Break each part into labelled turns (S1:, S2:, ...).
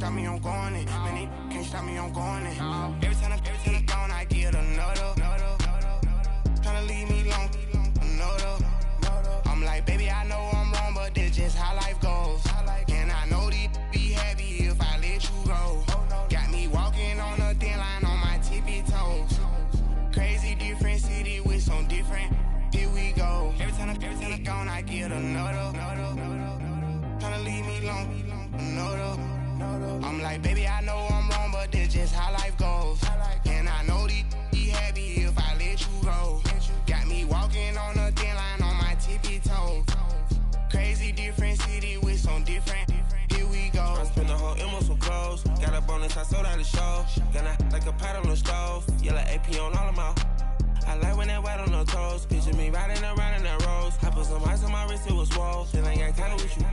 S1: stop me, I'm going in. Man, they can't stop me, I'm going in. Every time I'm gone, I get another. Tryna leave me alone, another. I'm like, baby, I know I'm wrong, but that's just how life goes. And I know these be happy if I let you go. Got me walking on a thin line on my tippy toes. Crazy different city with some different. Here we go. Every time I'm gone, I get another. Tryna leave me alone, another. I'm like, baby, I know I'm wrong, but that's just how life goes. And I know these be happy if I let you go. Got me walking on a thin line on my tippy toes. Crazy different city with some different. Here we go.
S2: I spent the whole M on some clothes. Got a bonus, I sold out the show. Gonna like a pot on the stove. Yellow AP on all of my. I like when that white on the toes. Picture me riding around in that rose. I put some ice on my wrist, it was swole. Then I got kinda with you.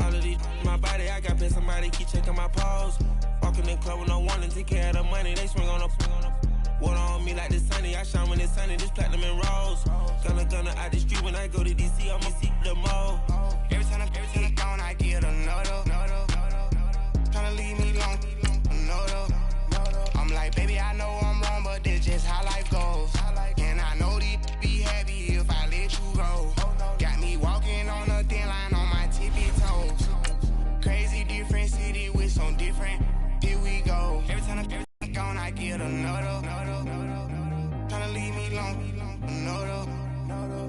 S2: All of these my body, I got pay somebody keep checking my pose. Walking in club with no warning, take care of the money. They swing on the water on me like the sunny. I shine when it's sunny, this platinum and rose. Gonna out the street when I go to DC, I'ma see the mo.
S1: Every time I'm gone, I get another. Tryna leave me alone, another. I'm like, baby, I know I'm wrong, but that's just how life goes. And I know these be happy if I let you go. Got me walking on a thin line on my tippy toes. Crazy different city with some different. Here we go. Every time I'm gone, I get another. Tryna leave me alone, another.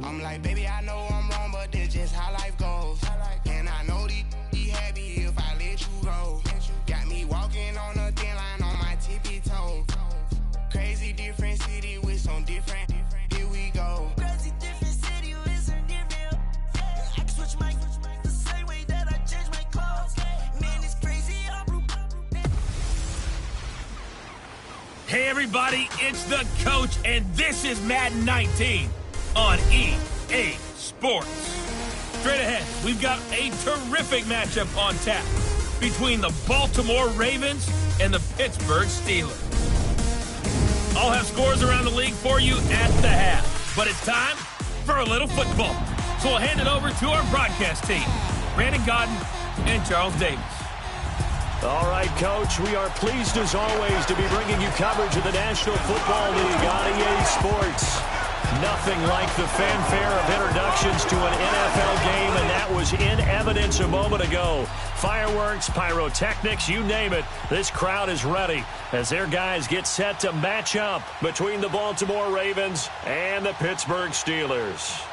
S1: I'm like, baby, I know I'm wrong, but that's just how life goes. And I know these be happy if I let you go. Got me walking on a thin line on my tippy toes. Crazy different city with some different. Here we go.
S3: Crazy different city with some different. I can switch my the same way that I change my clothes. Man, it's crazy.
S4: Hey everybody, it's the coach, and this is Madden 19 on EA Sports. Straight ahead, we've got a terrific matchup on tap between the Baltimore Ravens and the Pittsburgh Steelers. I'll have scores around the league for you at the half, but it's time for a little football. So we'll hand it over to our broadcast team, Brandon Godden and Charles Davis.
S5: All right, Coach, we are pleased as always to be bringing you coverage of the National Football League on EA Sports. Nothing like the fanfare of introductions to an NFL game, and that was in evidence a moment ago. Fireworks, pyrotechnics, you name it, this crowd is ready as their guys get set to match up between the Baltimore Ravens and the Pittsburgh Steelers.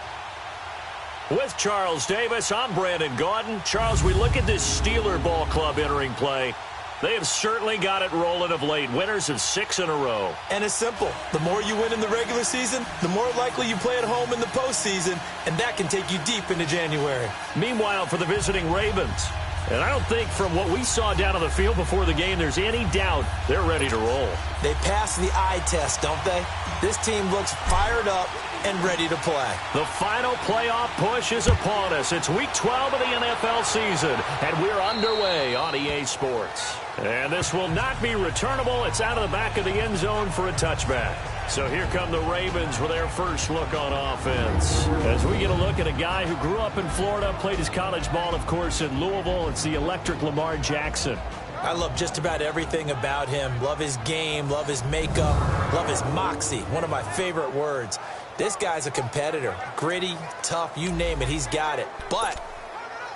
S5: With Charles Davis, I'm Brandon Gaudin. Charles, we look at this Steeler ball club entering play. They have certainly got it rolling of late. Winners of 6 in a row.
S6: And it's simple. The more you win in the regular season, the more likely you play at home in the postseason, and that can take you deep into January.
S5: Meanwhile, for the visiting Ravens, and I don't think from what we saw down on the field before the game there's any doubt they're ready to roll.
S6: They pass the eye test, don't they? This team looks fired up and ready to play.
S5: The final playoff push is upon us. It's week 12 of the NFL season, and we're underway on EA Sports. And this will not be returnable. It's out of the back of the end zone for a touchback. So here come the Ravens with their first look on offense. As we get a look at a guy who grew up in Florida, played his college ball, of course, in Louisville. It's the electric Lamar Jackson.
S6: I love just about everything about him. Love his game, love his makeup, love his moxie. One of my favorite words. This guy's a competitor. Gritty, tough, you name it, he's got it. But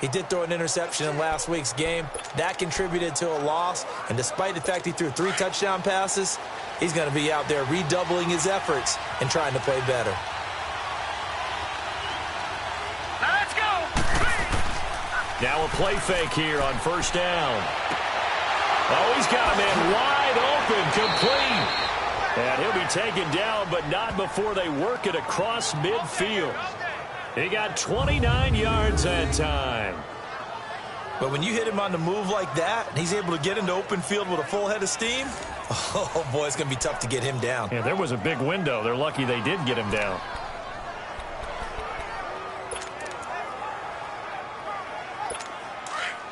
S6: he did throw an interception in last week's game. That contributed to a loss. And despite the fact he threw 3 touchdown passes, he's going to be out there redoubling his efforts and trying to play better.
S4: Now let's go!
S5: Now a play fake here on first down. Oh, he's got a man wide open, complete. And he'll be taken down, but not before they work it across midfield. He got 29 yards that time.
S6: But when you hit him on the move like that, and he's able to get into open field with a full head of steam, oh, boy, it's going to be tough to get him down.
S5: Yeah, there was a big window. They're lucky they did get him down.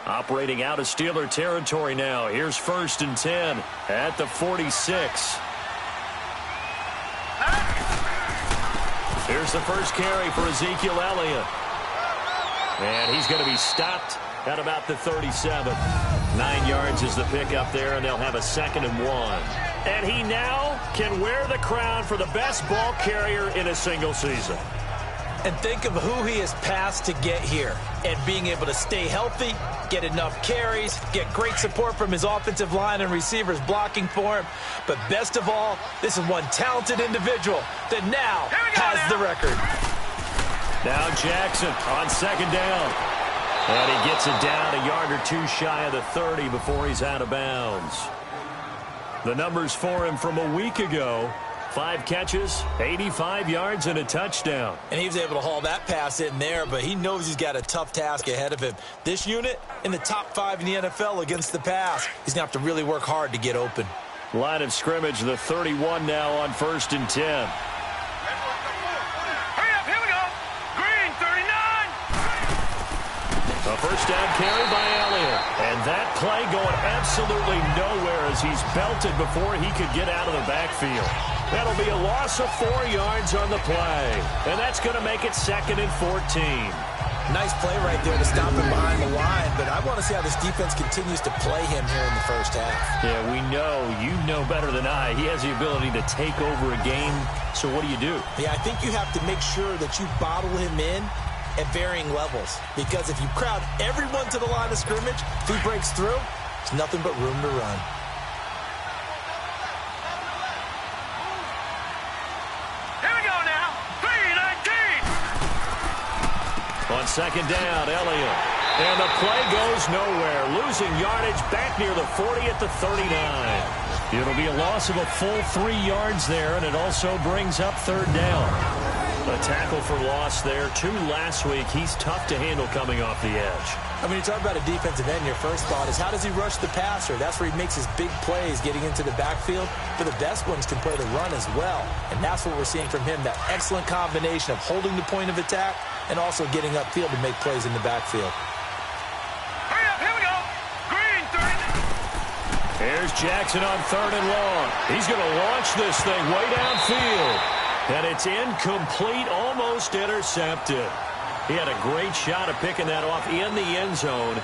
S5: Operating out of Steeler territory now. Here's 1st and 10 at the 46. Here's the first carry for Ezekiel Elliott. And he's going to be stopped at about the 37. 9 yards is the pickup there, and they'll have a 2nd and 1. And he now can wear the crown for the best ball carrier in a single season.
S6: And think of who he has passed to get here. And being able to stay healthy, get enough carries, get great support from his offensive line and receivers blocking for him. But best of all, this is one talented individual that now has the record.
S5: Now Jackson on 2nd down. And he gets it down a yard or 2 shy of the 30 before he's out of bounds. The numbers for him from a week ago: 5 catches, 85 yards, and a touchdown.
S6: And he was able to haul that pass in there, but he knows he's got a tough task ahead of him. This unit in the top 5 in the NFL against the pass. He's going to have to really work hard to get open.
S5: Line of scrimmage, the 31 now on 1st and 10.
S4: Hurry up, here we go. Green, 39.
S5: A first down carry by Elliott. And that play going absolutely nowhere as he's belted before he could get out of the backfield. That'll be a loss of 4 yards on the play. And that's going to make it 2nd and 14.
S6: Nice play right there to stop him behind the line, but I want to see how this defense continues to play him here in the first half.
S5: Yeah, we know, you know better than I, he has the ability to take over a game. So what do you do?
S6: Yeah, I think you have to make sure that you bottle him in at varying levels, because if you crowd everyone to the line of scrimmage, if he breaks through, there's nothing but room to run.
S5: On 2nd down, Elliott. And the play goes nowhere. Losing yardage back near the 40 at the 39. It'll be a loss of a full 3 yards there, and it also brings up 3rd down. A tackle for loss there. 2 last week. He's tough to handle coming off the edge.
S6: I mean, you talk about a defensive end, your first thought is how does he rush the passer? That's where he makes his big plays getting into the backfield. But the best ones can play the run as well. And that's what we're seeing from him, that excellent combination of holding the point of attack and also getting upfield to make plays in the backfield.
S4: Hurry up, here we go. Green, 30.
S5: Here's Jackson on 3rd and long. He's going to launch this thing way downfield. And it's incomplete, almost intercepted. He had a great shot at picking that off in the end zone.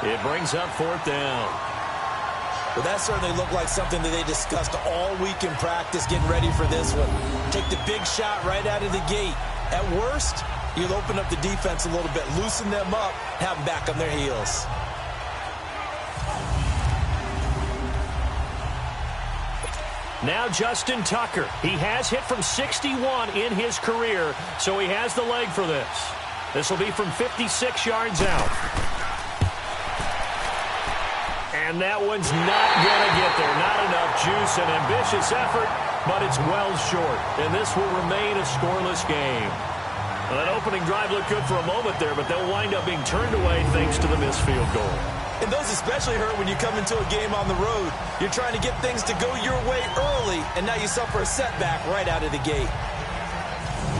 S5: It brings up 4th down.
S6: Well, that certainly looked like something that they discussed all week in practice, getting ready for this one. Take the big shot right out of the gate. At worst, you'll open up the defense a little bit, loosen them up, have them back on their heels.
S5: Now Justin Tucker. He has hit from 61 in his career, so he has the leg for this. This will be from 56 yards out. And that one's not going to get there. Not enough juice, an ambitious effort, but it's well short. And this will remain a scoreless game. Well, that opening drive looked good for a moment there, but they'll wind up being turned away thanks to the missed field goal.
S6: And those especially hurt when you come into a game on the road. You're trying to get things to go your way early, and now you suffer a setback right out of the gate.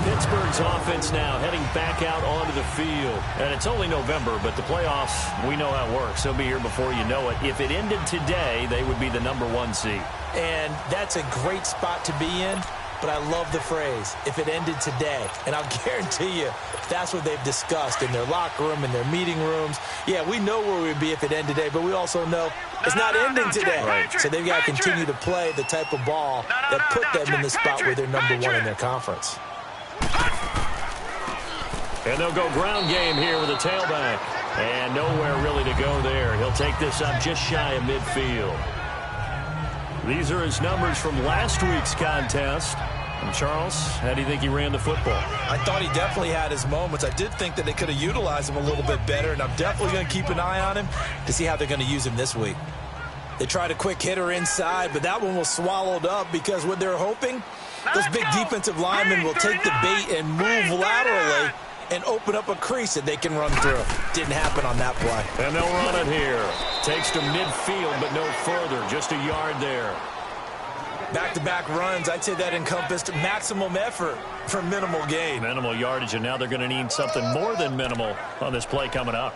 S5: Pittsburgh's offense now heading back out onto the field. And it's only November, but the playoffs, we know how it works. They'll be here before you know it. If it ended today, they would be the #1 seed.
S6: And that's a great spot to be in. But I love the phrase, if it ended today. And I'll guarantee you, that's what they've discussed in their locker room, in their meeting rooms. Yeah, we know where we'd be if it ended today, but we also know it's not ending today.
S5: Right.
S6: So they've got to continue to play the type of ball that put them in the spot where they're #1 in their conference.
S5: And they'll go ground game here with a tailback. And nowhere really to go there. He'll take this up just shy of midfield. These are his numbers from last week's contest. And Charles, how do you think he ran the football?
S6: I thought he definitely had his moments. I did think that they could have utilized him a little bit better, and I'm definitely going to keep an eye on him to see how they're going to use him this week. They tried a quick hitter inside, but that one was swallowed up because what they're hoping, those big defensive linemen will take the bait and move laterally and open up a crease that they can run through. Didn't happen on that play.
S5: And they'll run it here. Takes to midfield, but no further. Just a yard there.
S6: Back-to-back runs, I'd say that encompassed maximum effort for minimal gain.
S5: Minimal yardage, and now they're going to need something more than minimal on this play coming up.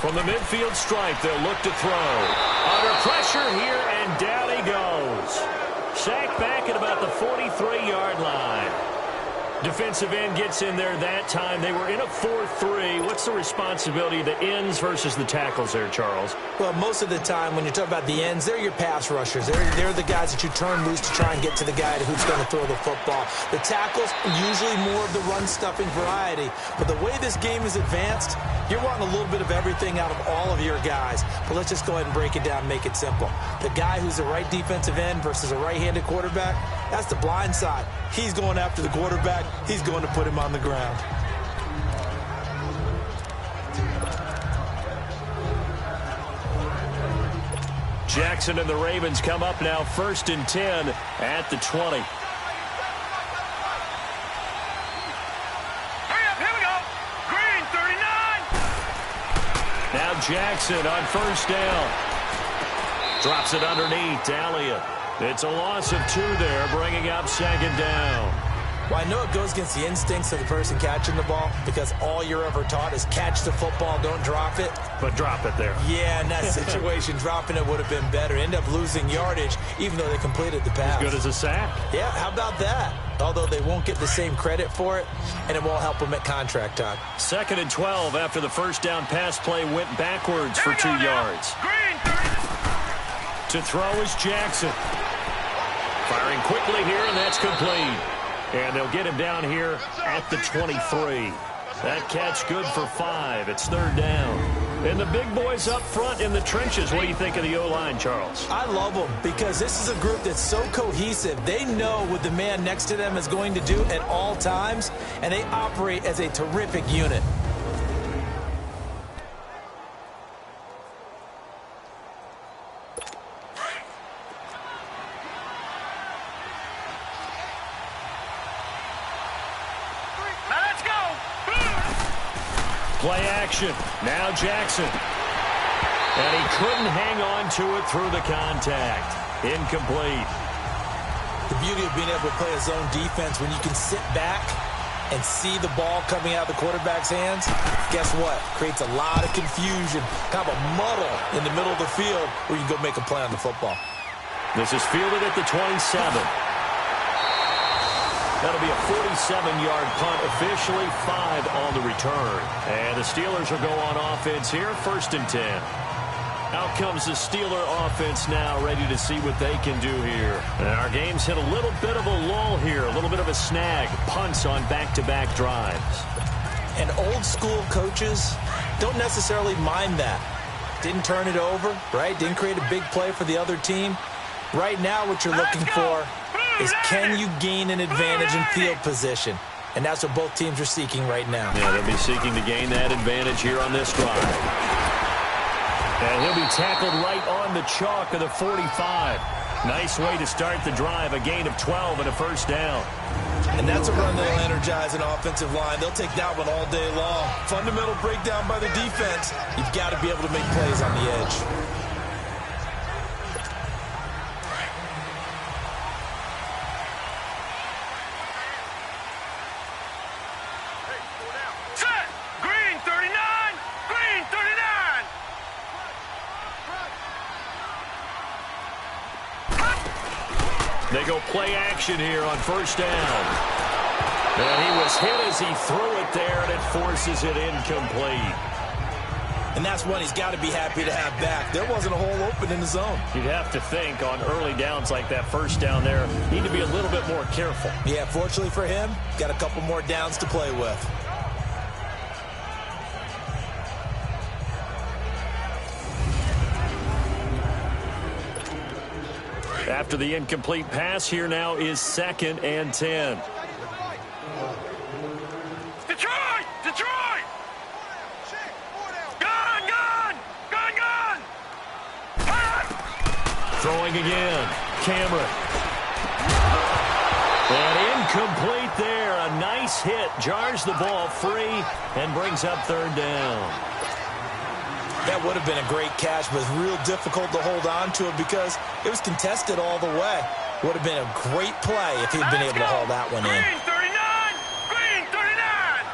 S5: From the midfield stripe, they'll look to throw. Under pressure here, and down he goes. Sacked back at about the 43-yard line. Defensive end gets in there that time. They were in a 4-3. What's the responsibility of the ends versus the tackles there, Charles?
S6: Well, most of the time when you talk about the ends, they're your pass rushers. They're the guys that you turn loose to try and get to the guy who's going to throw the football. The tackles, usually more of the run-stuffing variety. But the way this game is advanced, you're wanting a little bit of everything out of all of your guys. But let's just go ahead and break it down and make it simple. The guy who's a right defensive end versus a right-handed quarterback, that's the blind side. He's going after the quarterback. He's going to put him on the ground.
S5: Jackson and the Ravens come up now 1st and 10 at the 20.
S4: Here we go. Green, 39.
S5: Now Jackson on 1st down. Drops it underneath to Elliott. It's a loss of 2 there, bringing up 2nd down.
S6: Well, I know it goes against the instincts of the person catching the ball because all you're ever taught is catch the football, don't drop it.
S5: But drop it there.
S6: Yeah, in that situation, dropping it would have been better. End up losing yardage, even though they completed the pass.
S5: As good as a sack.
S6: Yeah, how about that? Although they won't get the same credit for it, and it won't help them at contract time.
S5: 2nd and 12 after the first down pass play went backwards for 2 yards.
S4: Green, 30.
S5: To throw is Jackson. Firing quickly here, and that's complete. And they'll get him down here at the 23. That catch good for 5. It's 3rd down. And the big boys up front in the trenches. What do you think of the O-line, Charles?
S6: I love them because this is a group that's so cohesive. They know what the man next to them is going to do at all times, and they operate as a terrific unit.
S5: Play action. Now Jackson. And he couldn't hang on to it through the contact. Incomplete.
S6: The beauty of being able to play a zone defense when you can sit back and see the ball coming out of the quarterback's hands, guess what? Creates a lot of confusion, kind of a muddle in the middle of the field where you can go make a play on the football.
S5: This is fielded at the 27. That'll be a 47-yard punt, officially 5 on the return. And the Steelers will go on offense here, 1st and 10. Out comes the Steeler offense now, ready to see what they can do here. And our game's hit a little bit of a lull here, a little bit of a snag. Punts on back-to-back drives.
S6: And old-school coaches don't necessarily mind that. Didn't turn it over, right? Didn't create a big play for the other team. Right now what you're looking for is can you gain an advantage in field position? And that's what both teams are seeking right now.
S5: Yeah, they'll be seeking to gain that advantage here on this drive. And he'll be tackled right on the chalk of the 45. Nice way to start the drive, a gain of 12 and a 1st down.
S6: And that's a run that'll energize an offensive line. They'll take that one all day long. Fundamental breakdown by the defense. You've got to be able to make plays on the edge.
S5: They go play action here on 1st down. And he was hit as he threw it there, and it forces it incomplete.
S6: And that's one he's got to be happy to have back. There wasn't a hole open in the zone.
S5: You'd have to think on early downs like that 1st down there, need to be a little bit more careful.
S6: Yeah, fortunately for him, got a couple more downs to play with.
S5: After the incomplete pass, here now is 2nd and 10.
S4: Detroit! Detroit! Gun!
S5: Throwing again. Cameron. And incomplete there. A nice hit. Jars the ball free and brings up 3rd down.
S6: That would have been a great catch, but it's real difficult to hold on to it because it was contested all the way. Would have been a great play if he'd been able to haul that one in.
S4: Green 39! Green 39!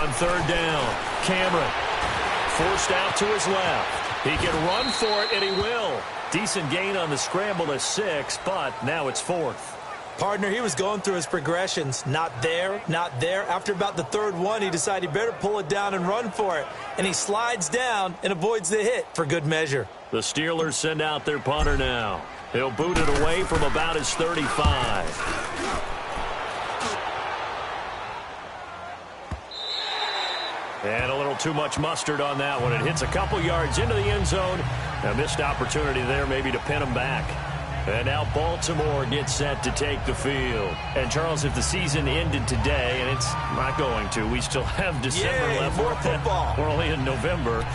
S5: On third down, Cameron forced out to his left. He can run for it, and he will. Decent gain on the scramble to 6, but now it's 4th.
S6: Partner, he was going through his progressions. Not there, not there. After about the third one, he decided he better pull it down and run for it. And he slides down and avoids the hit for good measure.
S5: The Steelers send out their punter now. He'll boot it away from about his 35. And a little too much mustard on that one. It hits a couple yards into the end zone. A missed opportunity there maybe to pin him back. And now Baltimore gets set to take the field. And, Charles, if the season ended today, and it's not going to, we still have December left.
S6: More football.
S5: We're only in November.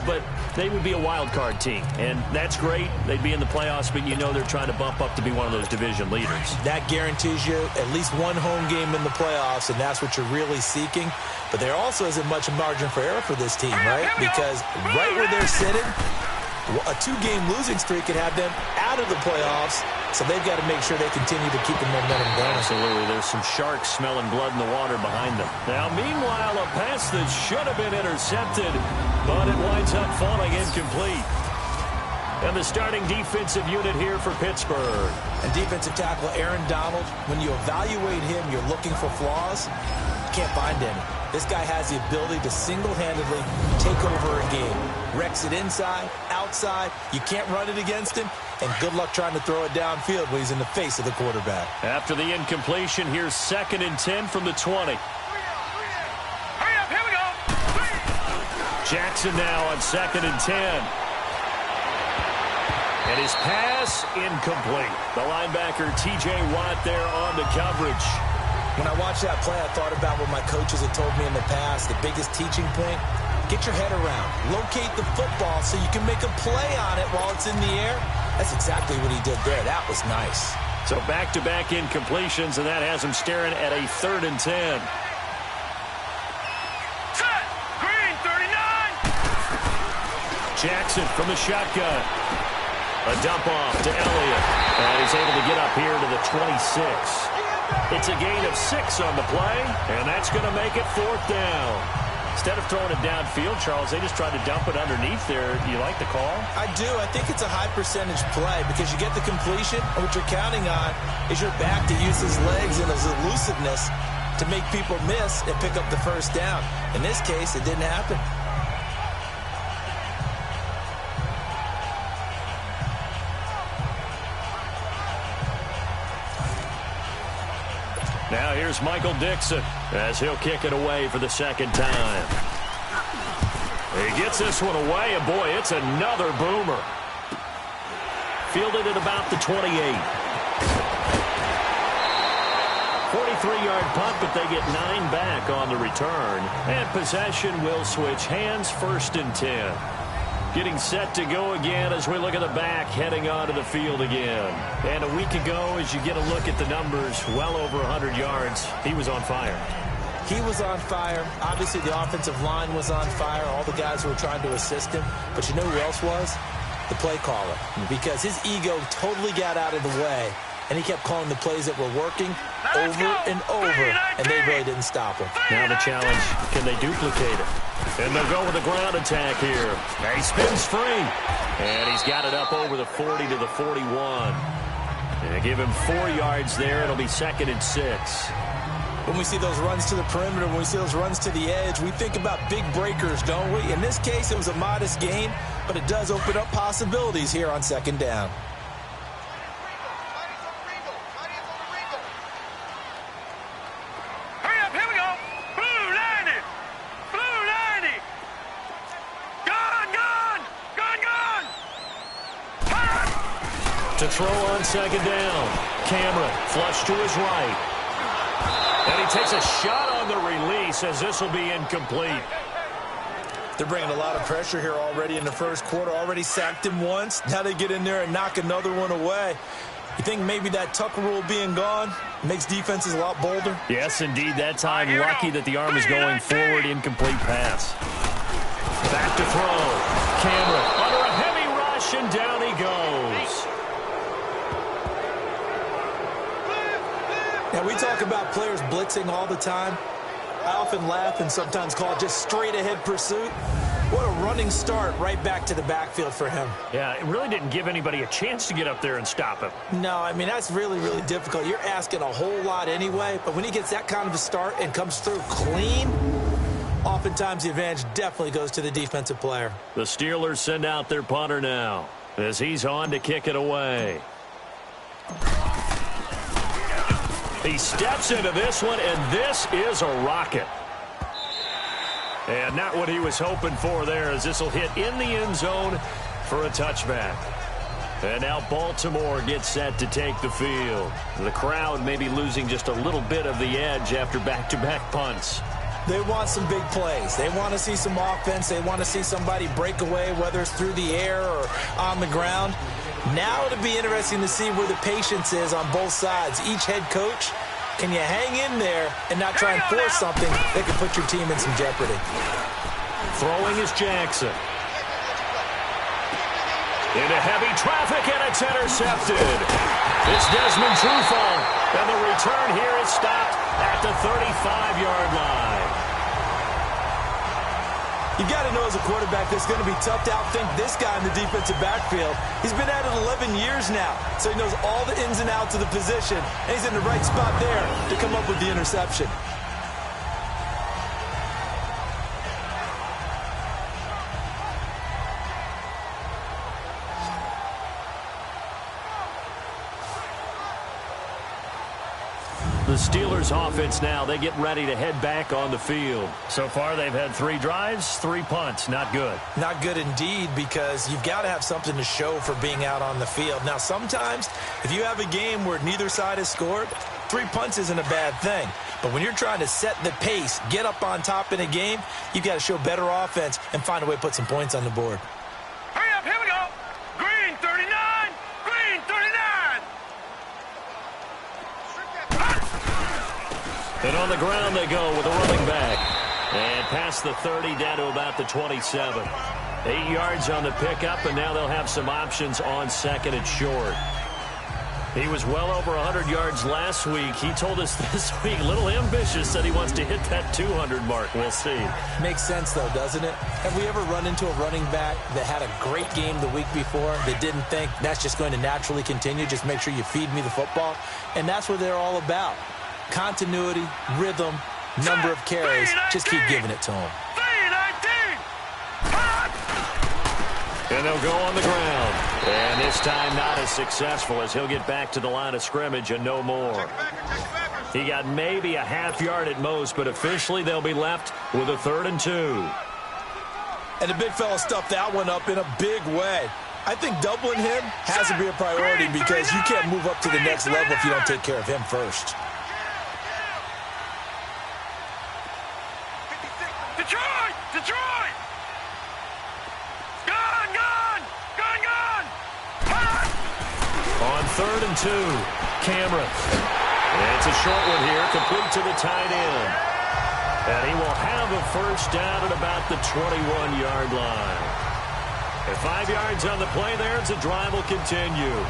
S5: But they would be a wild card team. And that's great. They'd be in the playoffs, but you know they're trying to bump up to be one of those division leaders.
S6: That guarantees you at least one home game in the playoffs, and that's what you're really seeking. But there also isn't much margin for error for this team, right? Because right where they're sitting, a 2-game losing streak could have them out of the playoffs, so they've got to make sure they continue to keep the momentum going.
S5: Absolutely. There's some sharks smelling blood in the water behind them. Now, meanwhile, a pass that should have been intercepted, but it winds up falling incomplete. And the starting defensive unit here for Pittsburgh.
S6: And defensive tackle Aaron Donald, when you evaluate him, you're looking for flaws. You can't find any. This guy has the ability to single-handedly take over a game. Wrecks it inside, outside. You can't run it against him. And good luck trying to throw it downfield when he's in the face of the quarterback.
S5: After the incompletion, here's 2nd and 10 from the 20.
S4: Hurry up, here we go.
S5: Jackson now on 2nd and 10. And his pass incomplete. The linebacker T.J. Watt there on the coverage.
S6: When I watched that play, I thought about what my coaches had told me in the past. The biggest teaching point, get your head around. Locate the football so you can make a play on it while it's in the air. That's exactly what he did there. That was nice.
S5: So back-to-back incompletions, and that has him staring at a 3rd and 10.
S4: Set. Green, 39.
S5: Jackson from the shotgun. A dump off to Elliott. And he's able to get up here to the 26. It's a gain of 6 on the play, and that's going to make it 4th down. Instead of throwing it downfield, Charles, they just tried to dump it underneath there. You like the call?
S6: I do. I think it's a high-percentage play because you get the completion, and what you're counting on is your back to use his legs and his elusiveness to make people miss and pick up the first down. In this case, it didn't happen.
S5: Now here's Michael Dixon as he'll kick it away for the 2nd time. He gets this one away, and boy, it's another boomer. Fielded at about the 28. 43-yard punt, but they get 9 back on the return. And possession will switch hands, 1st and 10. Getting set to go again as we look at the back heading onto the field again. And a week ago, as you get a look at the numbers, well over 100 yards, he was on fire.
S6: He was on fire. Obviously, the offensive line was on fire, all the guys who were trying to assist him. But you know who else was? The play caller. Because his ego totally got out of the way, and he kept calling the plays that were working over and over, and they really didn't stop him.
S5: Now the challenge, can they duplicate it? And they'll go with a ground attack here. He spins free. And he's got it up over the 40 to the 41. And they give him 4 yards there. It'll be 2nd and 6.
S6: When we see those runs to the perimeter, when we see those runs to the edge, we think about big breakers, don't we? In this case, it was a modest gain, but it does open up possibilities here on 2nd down.
S5: To throw on 2nd down. Cameron flush to his right. And he takes a shot on the release as this will be incomplete.
S6: They're bringing a lot of pressure here already in the first quarter. Already sacked him once. Now they get in there and knock another one away. You think maybe that Tucker rule being gone makes defenses a lot bolder?
S5: Yes, indeed. That time, lucky that the arm is going forward. Incomplete pass. Back to throw. Cameron under a heavy rush, and down he goes.
S6: Now, we talk about players blitzing all the time. I often laugh and sometimes call it just straight-ahead pursuit. What a running start right back to the backfield for him.
S5: Yeah, it really didn't give anybody a chance to get up there and stop him.
S6: No, I mean, that's really, really difficult. You're asking a whole lot anyway, but when he gets that kind of a start and comes through clean, oftentimes the advantage definitely goes to the defensive player.
S5: The Steelers send out their punter now as he's on to kick it away. He steps into this one, and this is a rocket. And not what he was hoping for there, as this will hit in the end zone for a touchback. And now Baltimore gets set to take the field. The crowd may be losing just a little bit of the edge after back-to-back punts.
S6: They want some big plays. They want to see some offense. They want to see somebody break away, whether it's through the air or on the ground. Now it'll be interesting to see where the patience is on both sides. Each head coach, can you hang in there and not try and force something that could put your team in some jeopardy?
S5: Throwing is Jackson. Into heavy traffic, and it's intercepted. It's Desmond Trufant, and the return here is stopped at the 35-yard line.
S6: You got to know as a quarterback that it's going to be tough to outthink this guy in the defensive backfield. He's been at it 11 years now, so he knows all the ins and outs of the position, and he's in the right spot there to come up with the interception.
S5: The Steelers offense now, they get ready to head back on the field. So far, they've had 3 drives, 3 punts. Not good.
S6: Not good indeed, because you've got to have something to show for being out on the field. Now, sometimes, if you have a game where neither side has scored, 3 punts isn't a bad thing. But when you're trying to set the pace, get up on top in a game, you've got to show better offense and find a way to put some points on the board.
S7: Hurry up, here we go. Green 39, green 39.
S5: And on the ground they go with a running back. And past the 30 down to about the 27. 8 yards on the pickup, and now they'll have some options on second and short. He was well over 100 yards last week. He told us this week, a little ambitious, that he wants to hit that 200 mark. We'll see.
S6: Makes sense, though, doesn't it? Have we ever run into a running back that had a great game the week before that didn't think that's just going to naturally continue? Just make sure you feed me the football. And that's what they're all about. Continuity, rhythm, number of carries. Just keep giving it to them.
S5: And they'll go on the ground. And this time not as successful, as he'll get back to the line of scrimmage and no more. He got maybe a half yard at most, but officially they'll be left with a 3rd and 2.
S6: And the big fella stuffed that one up in a big way. I think doubling him has to be a priority, because you can't move up to the next level if you don't take care of him first.
S7: Detroit! Detroit! Gone! Gone! Gone! Gone!
S5: On 3rd and 2, Cameron. And it's a short one here, complete to the tight end. And he will have a first down at about the 21-yard line. At 5 yards on the play there, the drive will continue.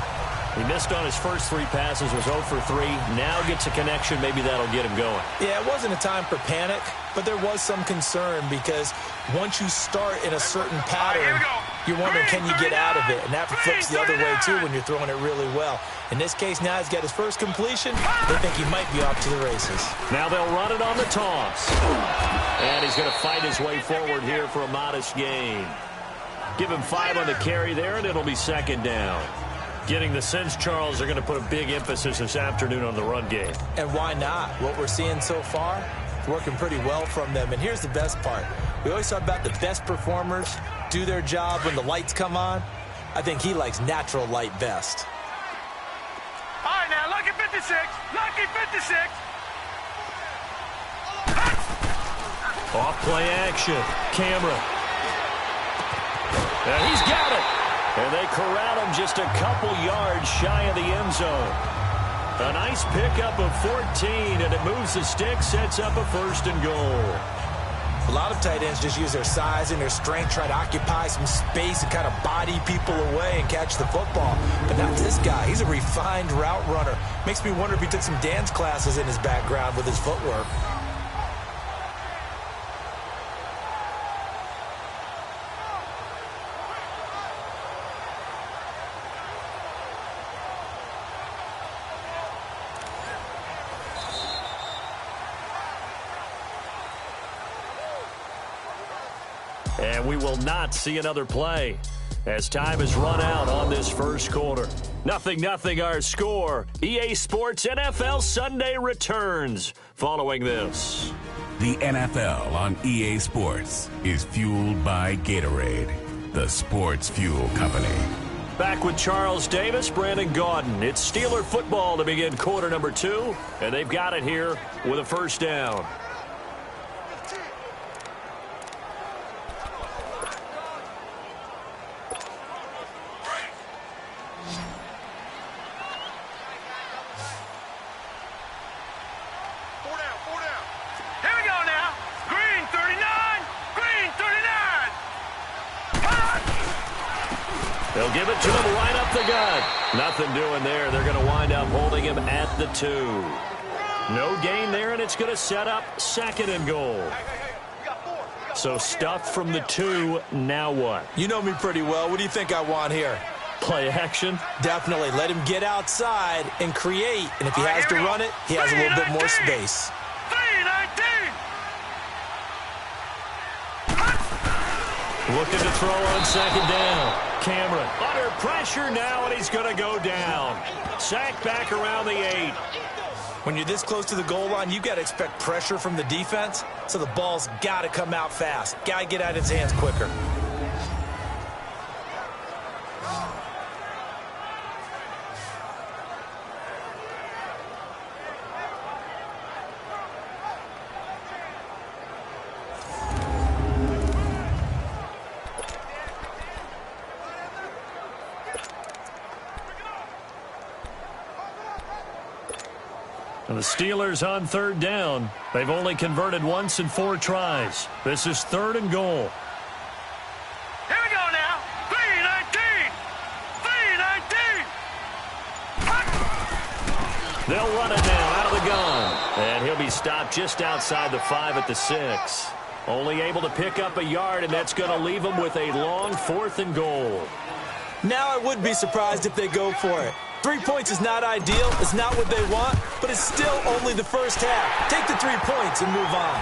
S5: He missed on his first 3 passes, was 0 for 3. Now gets a connection. Maybe that'll get him going.
S6: Yeah, it wasn't a time for panic, but there was some concern, because once you start in a certain pattern, you're wondering, can you get out of it? And that flips the other way, too, when you're throwing it really well. In this case, now he's got his first completion. They think he might be off to the races.
S5: Now they'll run it on the toss. And he's going to fight his way forward here for a modest gain. Give him 5 on the carry there, and it'll be 2nd down. Getting the sense, Charles, they're going to put a big emphasis this afternoon on the run game.
S6: And why not? What we're seeing so far, working pretty well from them. And here's the best part. We always talk about the best performers do their job when the lights come on. I think he likes natural light best.
S7: All right, now, lucky 56. Lucky 56.
S5: Off play action. Cameron. And he's got it. And they corral him just a couple yards shy of the end zone. A nice pickup of 14, and it moves the stick, sets up a 1st and goal.
S6: A lot of tight ends just use their size and their strength, try to occupy some space and kind of body people away and catch the football. But not this guy. He's a refined route runner. Makes me wonder if he took some dance classes in his background with his footwork.
S5: And we will not see another play as time has run out on this first quarter. 0-0 our score. EA Sports NFL Sunday returns following this.
S8: The NFL on EA Sports is fueled by Gatorade, the sports fuel company.
S5: Back with Charles Davis, Brandon Gaudin. It's Steeler football to begin quarter number 2, and they've got it here with a first down. They'll give it to him right up the gut. Nothing doing there. They're going to wind up holding him at the 2. No gain there, and it's going to set up 2nd and goal. So stuffed from the 2, now what?
S6: You know me pretty well. What do you think I want here?
S5: Play action?
S6: Definitely. Let him get outside and create. And if he has to run it, he has a little bit more space.
S5: Looking to throw on 2nd down. Cameron under pressure now, and he's going to go down. Sacked back around the 8.
S6: When you're this close to the goal line, you've got to expect pressure from the defense, so the ball's got to come out fast. Got to get out of his hands quicker.
S5: And the Steelers on 3rd down. They've only converted once in 4 tries. This is 3rd and goal.
S7: Here we go now. 3-19. 3-19.
S5: They'll run it now out of the gun. And he'll be stopped just outside the 5 at the 6. Only able to pick up a yard, and that's going to leave him with a long 4th and goal.
S6: Now I would be surprised if they go for it. 3 points is not ideal. It's not what they want, but it's still only the first half. Take the 3 points and move on.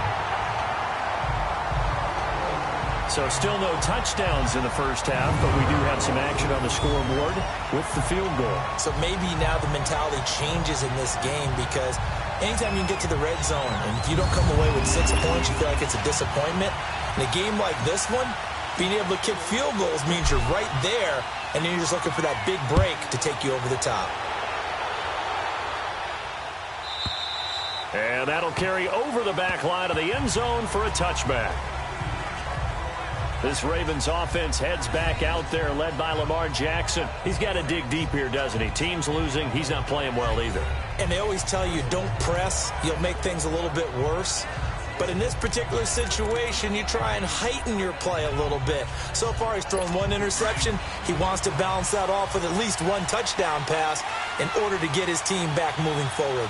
S5: So still no touchdowns in the first half, but we do have some action on the scoreboard with the field goal. So
S6: maybe now the mentality changes in this game because anytime you can get to the red zone, and if you don't come away with 6 points, you feel like it's a disappointment. In a game like this one, being able to kick field goals means you're right there, and then you're just looking for that big break to take you over the top.
S5: And that'll carry over the back line of the end zone for a touchback. This Ravens offense heads back out there, led by Lamar Jackson. He's got to dig deep here, doesn't he? Team's losing. He's not playing well either.
S6: And they always tell you, don't press. You'll make things a little bit worse. But in this particular situation, you try and heighten your play a little bit. So far, he's thrown 1 interception. He wants to balance that off with at least 1 touchdown pass in order to get his team back moving forward.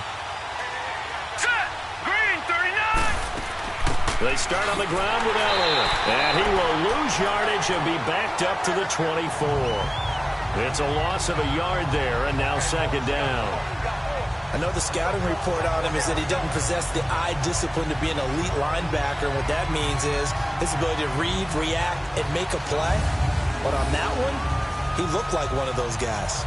S7: Set. Green 39.
S5: They start on the ground with Elliott. And he will lose yardage and be backed up to the 24. It's a loss of a yard there, and now 2nd down.
S6: I know the scouting report on him is that he doesn't possess the eye discipline to be an elite linebacker. And what that means is his ability to read, react, and make a play. But on that one, he looked like one of those guys.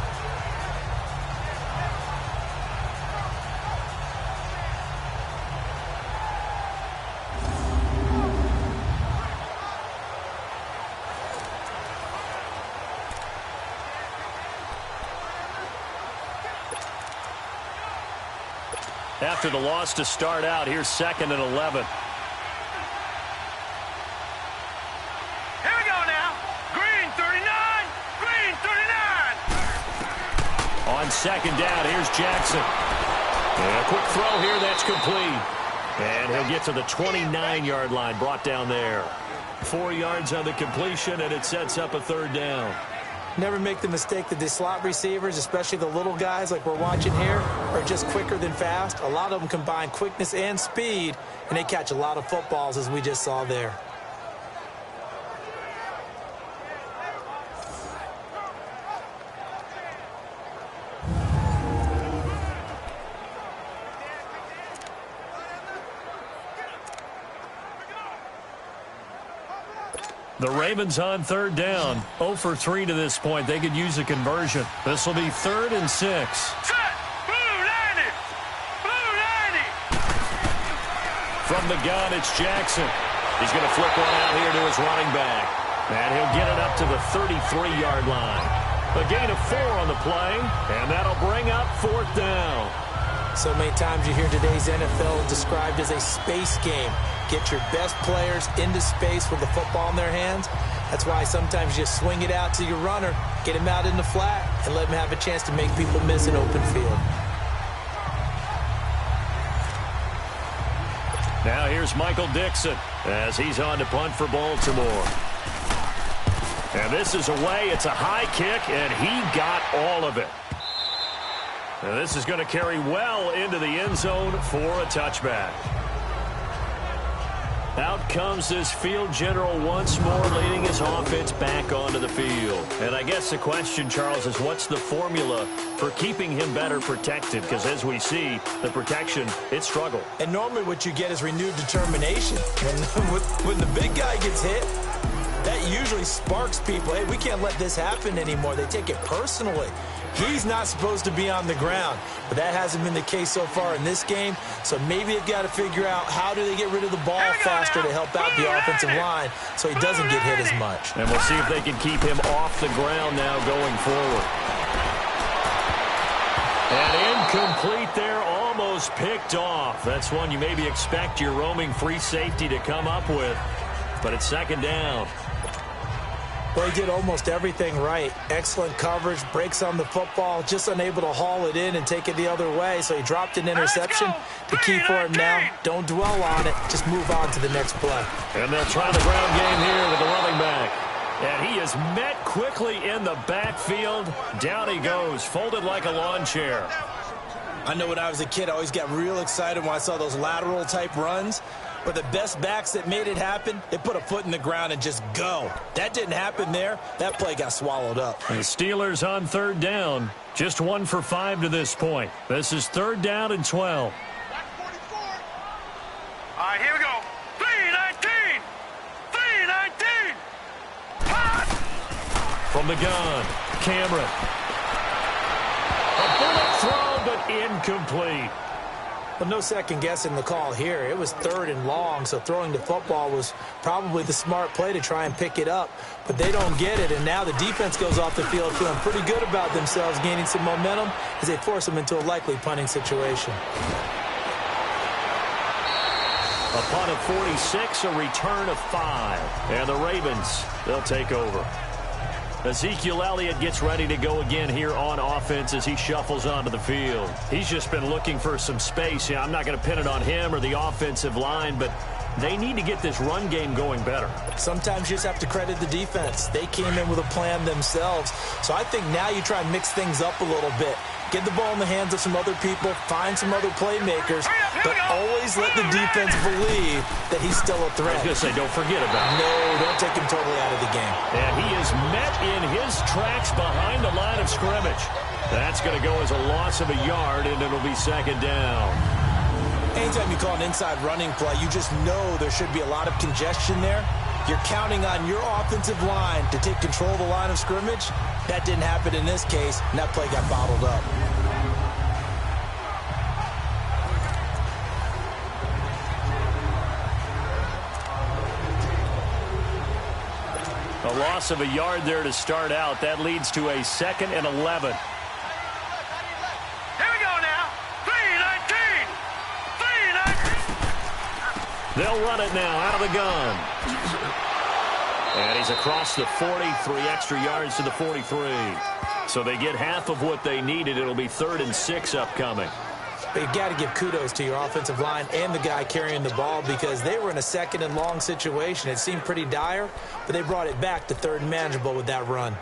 S5: After the loss to start out, here's 2nd and 11.
S7: Here we go now. Green 39. Green 39.
S5: On 2nd down, here's Jackson. And a quick throw here, that's complete. And he'll get to the 29-yard line, brought down there. 4 yards on the completion, and it sets up a 3rd down.
S6: Never make the mistake that the slot receivers, especially the little guys like we're watching here, are just quicker than fast. A lot of them combine quickness and speed, and they catch a lot of footballs, as we just saw there.
S5: The Ravens on third down. 0 for 3 to this point. They could use a conversion. This will be 3rd and 6.
S7: Set! Blue 90! Blue 90!
S5: From the gun, it's Jackson. He's going to flip one out here to his running back. And he'll get it up to the 33-yard line. A gain of 4 on the play, and that'll bring up 4th down.
S6: So many times you hear today's NFL described as a space game. Get your best players into space with the football in their hands. That's why sometimes you swing it out to your runner, get him out in the flat, and let him have a chance to make people miss an open field.
S5: Now here's Michael Dixon as he's on to punt for Baltimore. And this is away. It's a high kick, and he got all of it. And this is going to carry well into the end zone for a touchback. Out comes this field general once more, leading his offense back onto the field. And I guess the question, Charles, is what's the formula for keeping him better protected? Because as we see, the protection, it struggled.
S6: And normally what you get is renewed determination. When the big guy gets hit, that usually sparks people. Hey, we can't let this happen anymore. They take it personally. He's not supposed to be on the ground, but that hasn't been the case so far in this game. So maybe they've got to figure out how do they get rid of the ball faster to help out the offensive line so he doesn't get hit as much.
S5: And we'll see if they can keep him off the ground now going forward. And incomplete there, almost picked off. That's one you maybe expect your roaming free safety to come up with, but it's 2nd down.
S6: Well, he did almost everything right. Excellent coverage, breaks on the football, just unable to haul it in and take it the other way. So he dropped an interception. The key for him now, don't dwell on it. Just move on to the next play.
S5: And they'll try the ground game here with the running back. And he is met quickly in the backfield. Down he goes, folded like a lawn chair.
S6: I know when I was a kid, I always got real excited when I saw those lateral-type runs. But the best backs that made it happen, they put a foot in the ground and just go. That didn't happen there. That play got swallowed up.
S5: The Steelers on 3rd down. Just 1 for 5 to this point. This is 3rd down and 12.
S7: All right, here we go. 3-19! 3-19! Pass!
S5: From the gun, Cameron. A bullet throw, but incomplete.
S6: But no second guessing the call here. It was 3rd and long, so throwing the football was probably the smart play to try and pick it up. But they don't get it, and now the defense goes off the field feeling pretty good about themselves, gaining some momentum as they force them into a likely punting situation.
S5: A punt of 46, a return of 5. And the Ravens, they'll take over. Ezekiel Elliott gets ready to go again here on offense as he shuffles onto the field. He's just been looking for some space. Yeah, I'm not going to pin it on him or the offensive line, but they need to get this run game going better.
S6: Sometimes you just have to credit the defense. They came in with a plan themselves. So I think now you try and mix things up a little bit. Get the ball in the hands of some other people, find some other playmakers, but always let the defense believe that he's still a threat.
S5: I was going to say, don't forget about it.
S6: No, don't take him totally out of the game.
S5: And he is met in his tracks behind the line of scrimmage. That's going to go as a loss of a yard, and it'll be 2nd down.
S6: Anytime you call an inside running play, you just know there should be a lot of congestion there. You're counting on your offensive line to take control of the line of scrimmage. That didn't happen in this case, and that play got bottled up.
S5: A loss of a yard there to start out. That leads to a 2nd and 11.
S7: Here we go now. 3-19! 3-19!
S5: They'll run it now out of the gun. And he's across the 40, 3 extra yards to the 43. So they get half of what they needed. It'll be 3rd and 6 upcoming.
S6: But you got to give kudos to your offensive line and the guy carrying the ball because they were in a 2nd and long situation. It seemed pretty dire, but they brought it back to 3rd and manageable with that run.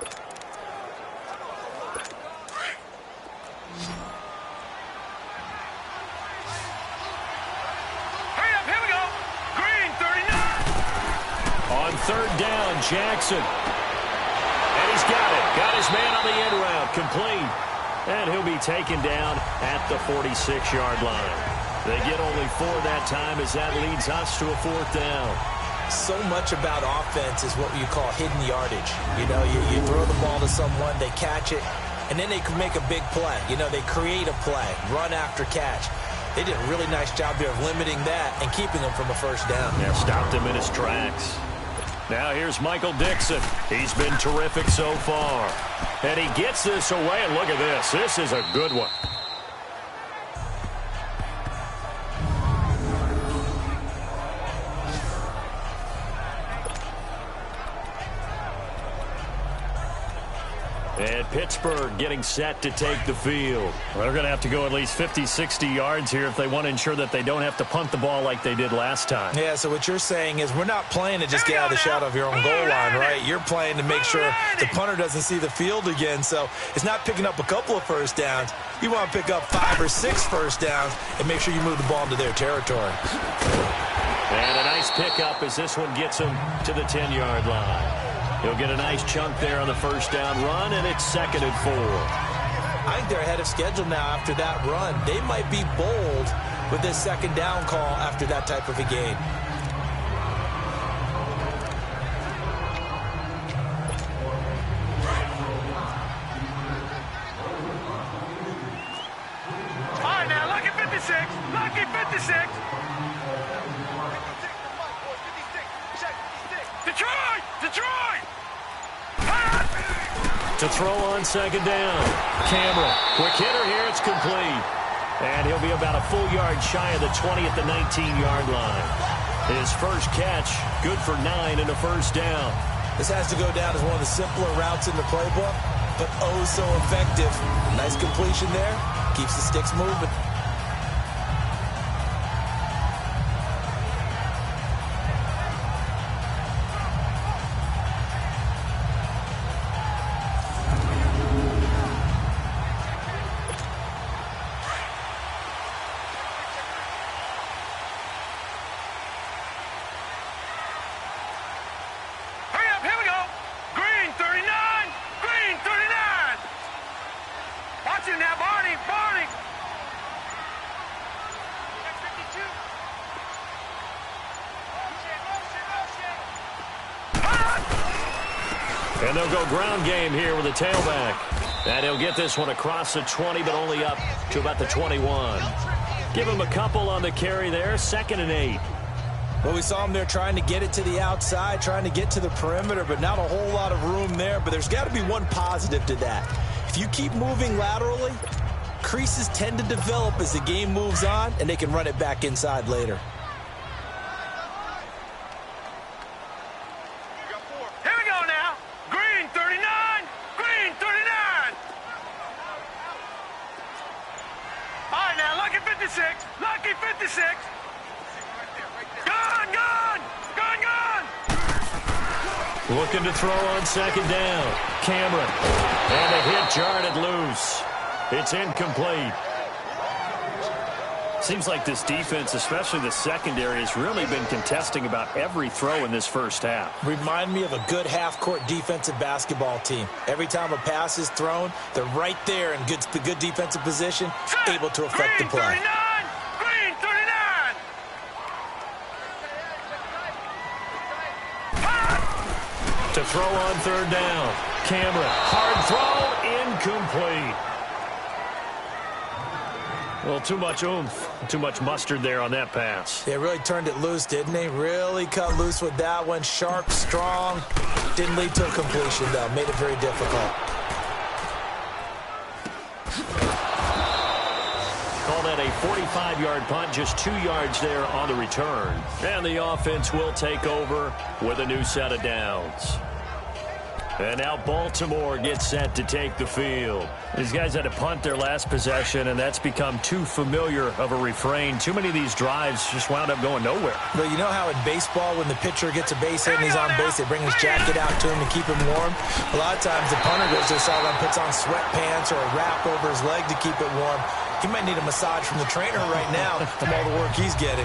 S7: Hurry up, here we go. Green 39!
S5: On 3rd down, Jackson. And he's got it. Got his man on the end route. Complete. And he'll be taken down at the 46-yard line. They get only 4 that time as that leads us to a 4th down.
S6: So much about offense is what you call hidden yardage. You know, you throw the ball to someone, they catch it, and then they can make a big play. You know, they create a play, run after catch. They did a really nice job here of limiting that and keeping him from a first down.
S5: Yeah, stopped him in his tracks. Now here's Michael Dixon. He's been terrific so far. And he gets this away, and look at this. This is a good one. And Pittsburgh getting set to take the field.
S4: Well, they're going to have to go at least 50, 60 yards here if they want to ensure that they don't have to punt the ball like they did last time.
S6: Yeah, so what you're saying is we're not playing to just get out of the shadow of your own goal line, right? You're playing to make sure the punter doesn't see the field again. So it's not picking up a couple of first downs. You want to pick up 5 or 6 first downs and make sure you move the ball into their territory.
S5: And a nice pickup as this one gets him to the 10-yard line. He'll get a nice chunk there on the first down run, and it's 2nd and 4.
S6: I think they're ahead of schedule now after that run. They might be bold with this second down call after that type of a game.
S7: All right, now, lucky 56. Lucky 56. Detroit! Detroit!
S5: To throw on 2nd down. Cameron, quick hitter here, it's complete. And he'll be about a full yard shy of the 20 at the 19-yard line. His first catch, good for 9 and a first down.
S6: This has to go down as one of the simpler routes in the playbook, but oh so effective. Nice completion there. Keeps the sticks moving.
S5: And they'll go ground game here with a tailback. And he'll get this one across the 20, but only up to about the 21. Give him a couple on the carry there, 2nd and 8.
S6: Well, we saw him there trying to get it to the outside, trying to get to the perimeter, but not a whole lot of room there. But there's got to be one positive to that. If you keep moving laterally, creases tend to develop as the game moves on, and they can run it back inside later.
S7: Here we go now. Green 39. Green 39. All right, now, lucky 56. Lucky 56. Gun, gun! Gun, gun!
S5: Looking to throw on 2nd down. Cameron. And a hit jarred it loose. It's incomplete.
S4: Seems like this defense, especially the secondary, has really been contesting about every throw in this first half.
S6: Remind me of a good half-court defensive basketball team. Every time a pass is thrown, they're right there in good defensive position, able to affect the play.
S7: 39! Green 39!
S5: To throw on 3rd down. Cameron. Hard throw. Incomplete. Well, too much oomph, too much mustard there on that pass.
S6: They really turned it loose, didn't they? Really cut loose with that one. Sharp, strong. Didn't lead to a completion, though. Made it very difficult.
S5: Call that a 45-yard punt, just 2 yards there on the return. And the offense will take over with a new set of downs. And now Baltimore gets set to take the field.
S4: These guys had to punt their last possession, and that's become too familiar of a refrain. Too many of these drives just wound up going nowhere.
S6: But you know how in baseball, when the pitcher gets a base hit and he's on base, they bring his jacket out to him to keep him warm? A lot of times the punter goes to the sideline, puts on sweatpants or a wrap over his leg to keep it warm. He might need a massage from the trainer right now from all the work he's getting.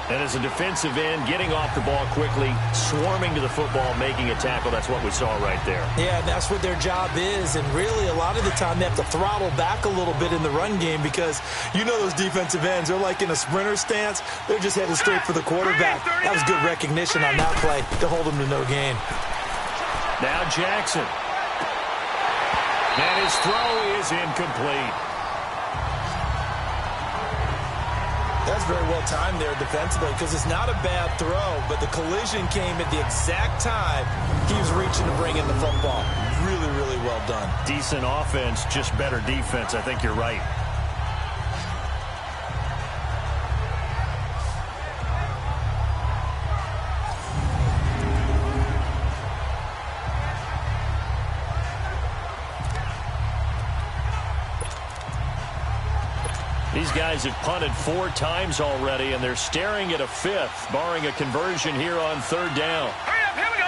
S5: And as a defensive end, getting off the ball quickly, swarming to the football, making a tackle, that's what we saw right there.
S6: Yeah, that's what their job is. And really, a lot of the time, they have to throttle back a little bit in the run game because you know those defensive ends, they're like in a sprinter stance. They're just headed straight for the quarterback. That was good recognition on that play to hold them to no gain.
S5: Now Jackson. And his throw is incomplete.
S6: That's very well timed there defensively because it's not a bad throw, but the collision came at the exact time he was reaching to bring in the football. Really, really well done.
S5: Decent offense, just better defense. I think you're right. These guys have punted 4 times already, and they're staring at a 5th, barring a conversion here on 3rd down.
S7: Hurry up, here we go.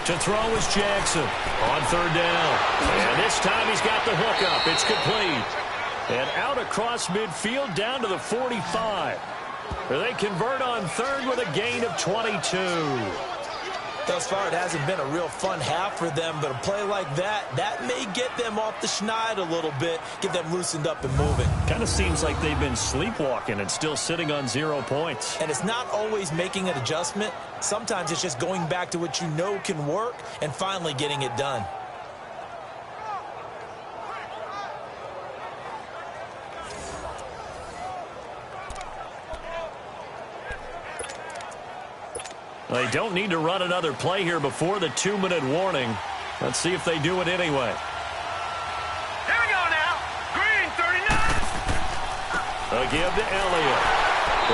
S5: To throw is Jackson on 3rd down. And this time he's got the hook up. It's complete. And out across midfield down to the 45. They convert on 3rd with a gain of 22.
S6: Thus far, it hasn't been a real fun half for them, but a play like that may get them off the schneid a little bit, get them loosened up and moving.
S5: Kind of seems like they've been sleepwalking and still sitting on 0 points.
S6: And it's not always making an adjustment. Sometimes it's just going back to what you know can work and finally getting it done.
S5: They don't need to run another play here before the 2-minute warning. Let's see if they do it anyway.
S7: Here we go now. Green 39.
S5: A give to Elliott.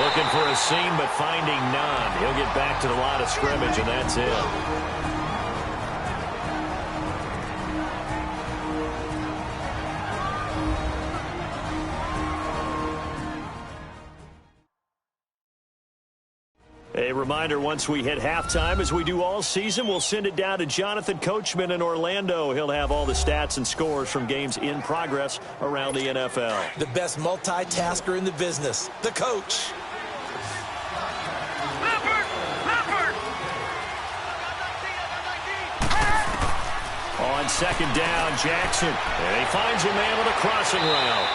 S5: Looking for a seam, but finding none. He'll get back to the line of scrimmage, and that's it. A reminder, once we hit halftime, as we do all season, we'll send it down to Jonathan Coachman in Orlando. He'll have all the stats and scores from games in progress around the NFL.
S6: The best multitasker in the business, the coach.
S7: Leopard!
S5: On 2nd down, Jackson. And he finds a man with a crossing route.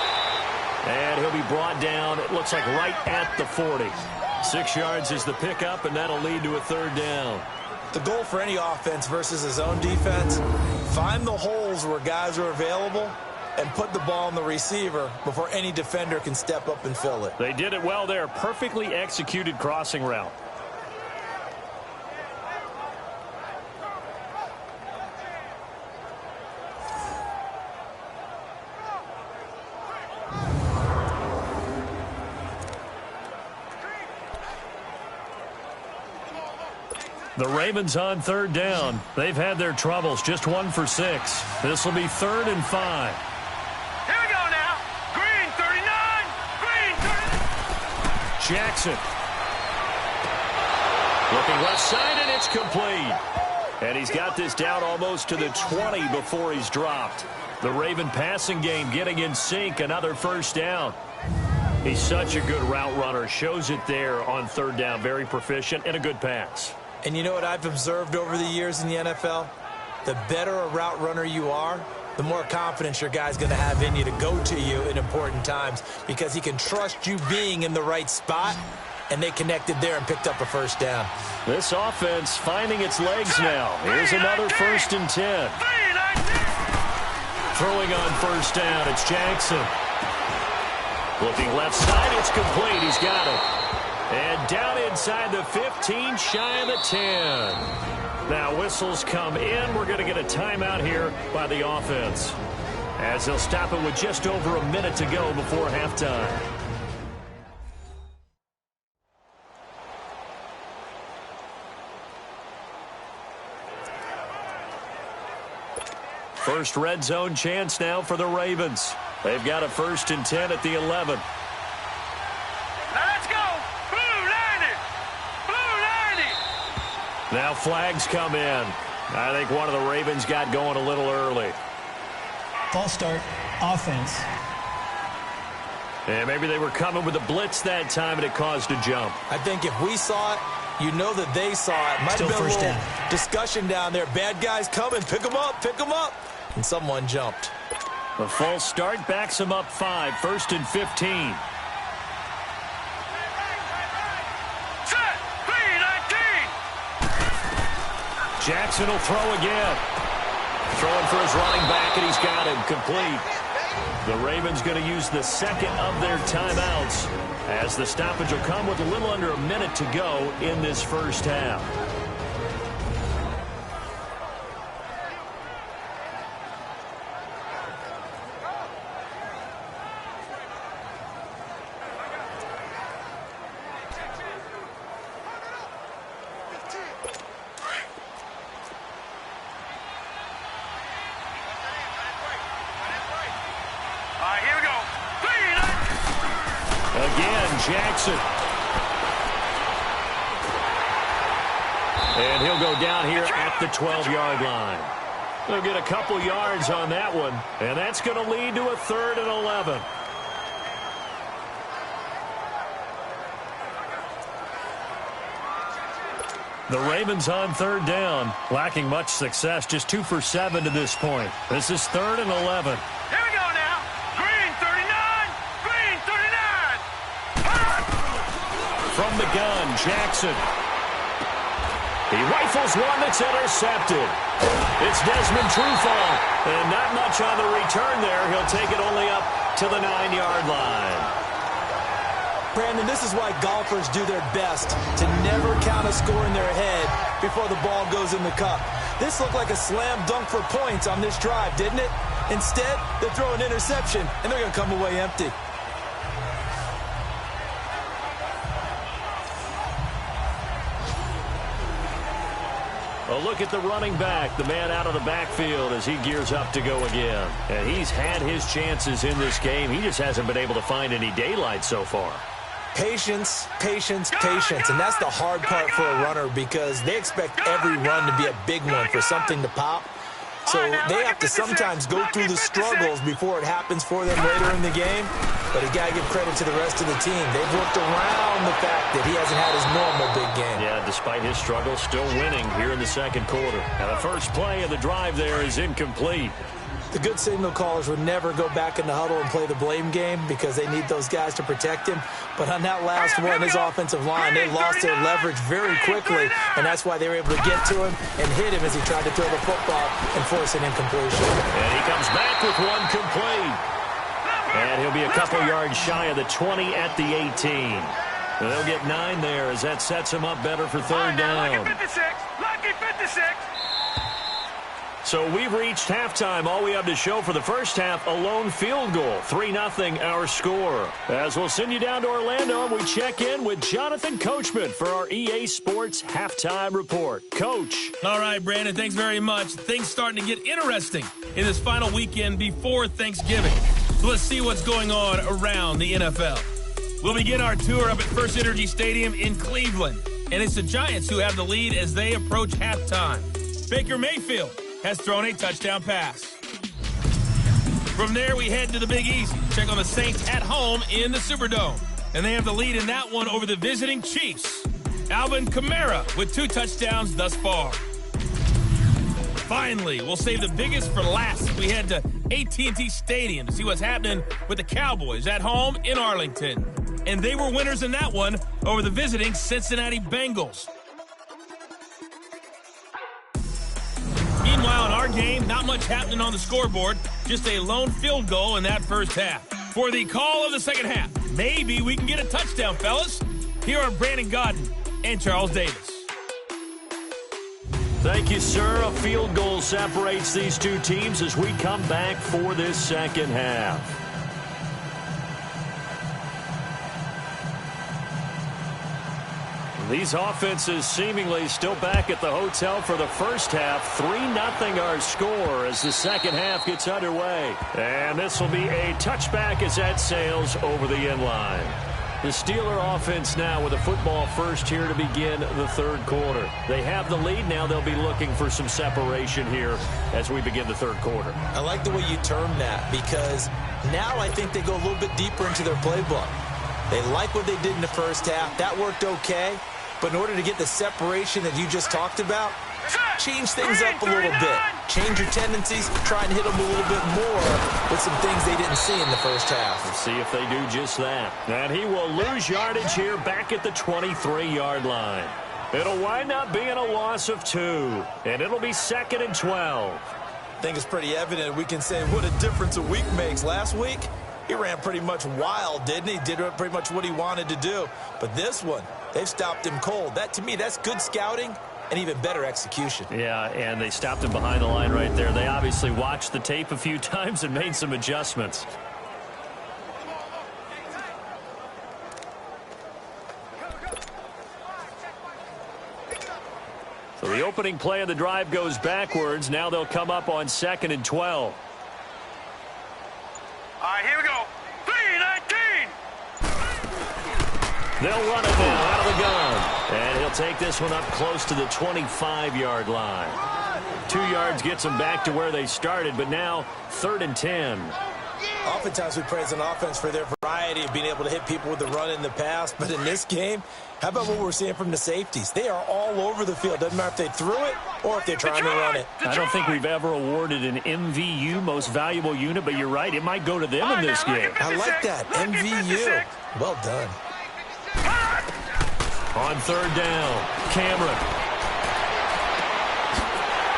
S5: And he'll be brought down, it looks like right at the 40. 6 yards is the pickup, and that'll lead to a 3rd down.
S6: The goal for any offense versus his own defense, find the holes where guys are available and put the ball on the receiver before any defender can step up and fill it.
S5: They did it well there. Perfectly executed crossing route. The Ravens on 3rd down. They've had their troubles. Just 1 for 6. This will be 3rd and 5.
S7: Here we go now. Green 39. Green 39.
S5: Jackson. Looking left side, and it's complete. And he's got this down almost to the 20 before he's dropped. The Raven passing game getting in sync. Another 1st down. He's such a good route runner. Shows it there on 3rd down. Very proficient and a good pass.
S6: And you know what I've observed over the years in the NFL? The better a route runner you are, the more confidence your guy's going to have in you to go to you in important times because he can trust you being in the right spot, and they connected there and picked up a 1st down.
S5: This offense finding its legs now. Here's another 1st and 10. Throwing on 1st down, it's Jackson. Looking left side, it's complete. He's got it. And down inside the 15, shy of the 10. Now whistles come in. We're going to get a timeout here by the offense, as they'll stop it with just over a minute to go before halftime. First red zone chance now for the Ravens. They've got a 1st and 10 at the 11. Now flags come in. I think one of the Ravens got going a little early.
S9: False start, offense.
S5: And maybe they were coming with a blitz that time, and it caused a jump.
S6: I think if we saw it, you know that they saw it. Might have been a little discussion down there. Bad guys coming. Pick them up. Pick them up. And someone jumped.
S5: A false start backs them up 5. 1st and 15.
S7: Set. 3-19.
S5: Jackson will throw again. Throwing for his running back, and he's got him complete. The Ravens going to use the second of their timeouts as the stoppage will come with a little under a minute to go in this first half.
S7: Here we go. 3-19.
S5: Again, Jackson. And he'll go down here at the 12-yard line. They'll get a couple yards on that one, and that's going to lead to a 3rd and 11. The Ravens on 3rd down, lacking much success, just 2 for 7 to this point. This is 3rd and 11.
S7: Here we go now. Green 39. Green 39.
S5: From the gun, Jackson. He rifles one that's intercepted. It's Desmond Trufant, and not much on the return there. He'll take it only up to the 9-yard line.
S6: Brandon, this is why golfers do their best to never count a score in their head before the ball goes in the cup. This looked like a slam dunk for points on this drive, didn't it? Instead, they throw an interception, and they're going to come away empty.
S5: A look at the running back, the man out of the backfield as he gears up to go again. And he's had his chances in this game. He just hasn't been able to find any daylight so far.
S6: Patience, patience, patience. And that's the hard part for a runner because they expect every run to be a big one for something to pop. So they have to sometimes go through the struggles before it happens for them later in the game. But you got to give credit to the rest of the team. They've worked around the fact that he hasn't had his normal big game.
S5: Yeah, despite his struggles, still winning here in the second quarter. And the first play of the drive there is incomplete.
S6: The good signal callers would never go back in the huddle and play the blame game because they need those guys to protect him. But on that last one, his offensive line, they lost their leverage very quickly, and that's why they were able to get to him and hit him as he tried to throw the football and force an incompletion.
S5: And he comes back with one complete. And he'll be a couple yards shy of the 20 at the 18. They'll get 9 there as that sets him up better for 3rd down.
S7: Lucky 56. Lucky 56.
S5: So we've reached halftime. All we have to show for the first half, a lone field goal. 3-0 our score. As we'll send you down to Orlando, and we check in with Jonathan Coachman for our EA Sports Halftime Report. Coach.
S4: All right, Brandon, thanks very much. Things starting to get interesting in this final weekend before Thanksgiving. So let's see what's going on around the NFL. We'll begin our tour up at First Energy Stadium in Cleveland. And it's the Giants who have the lead as they approach halftime. Baker Mayfield has thrown a touchdown pass. From there, we head to the Big Easy. Check on the Saints at home in the Superdome. And they have the lead in that one over the visiting Chiefs. Alvin Kamara with 2 touchdowns thus far. Finally, we'll save the biggest for last. We head to AT&T Stadium to see what's happening with the Cowboys at home in Arlington. And they were winners in that one over the visiting Cincinnati Bengals. Meanwhile, in our game, not much happening on the scoreboard. Just a lone field goal in that first half. For the call of the second half, maybe we can get a touchdown, fellas. Here are Brandon Godden and Charles Davis.
S5: Thank you, sir. A field goal separates these two teams as we come back for this second half. These offenses seemingly still back at the hotel for the first half. 3-0 our score as the second half gets underway. And this will be a touchback as that sails over the end line. The Steeler offense now with a football first here to begin the third quarter. They have the lead. Now they'll be looking for some separation here as we begin the third quarter.
S6: I like the way you term that, because now I think they go a little bit deeper into their playbook. They like what they did in the first half. That worked okay. But in order to get the separation that you just talked about, change things up a little bit. Change your tendencies, try and hit them a little bit more with some things they didn't see in the first half.
S5: We'll see if they do just that. And he will lose yardage here back at the 23-yard line. It'll wind up being a loss of 2, and it'll be 2nd and 12.
S6: I think it's pretty evident. We can say what a difference a week makes. Last week, he ran pretty much wild, didn't he? Did pretty much what he wanted to do. But this one, they've stopped him cold. That, to me, that's good scouting and even better execution.
S5: Yeah, and they stopped him behind the line right there. They obviously watched the tape a few times and made some adjustments. So the opening play of the drive goes backwards. Now they'll come up on 2nd and 12.
S7: All right, here we go. 3-19.
S5: They'll run it now out of the gun. And he'll take this one up close to the 25-yard line. 2 yards gets them back to where they started, but now 3rd and 10.
S6: Oftentimes we praise an offense for their variety of being able to hit people with the run in the past. But in this game, how about what we're seeing from the safeties? They are all over the field. Doesn't matter if they threw it or if they're trying to run it.
S5: I don't think we've ever awarded an MVU, most valuable unit, but you're right. It might go to them in this game.
S6: I like that. MVU. Well done.
S5: On 3rd down, Cameron.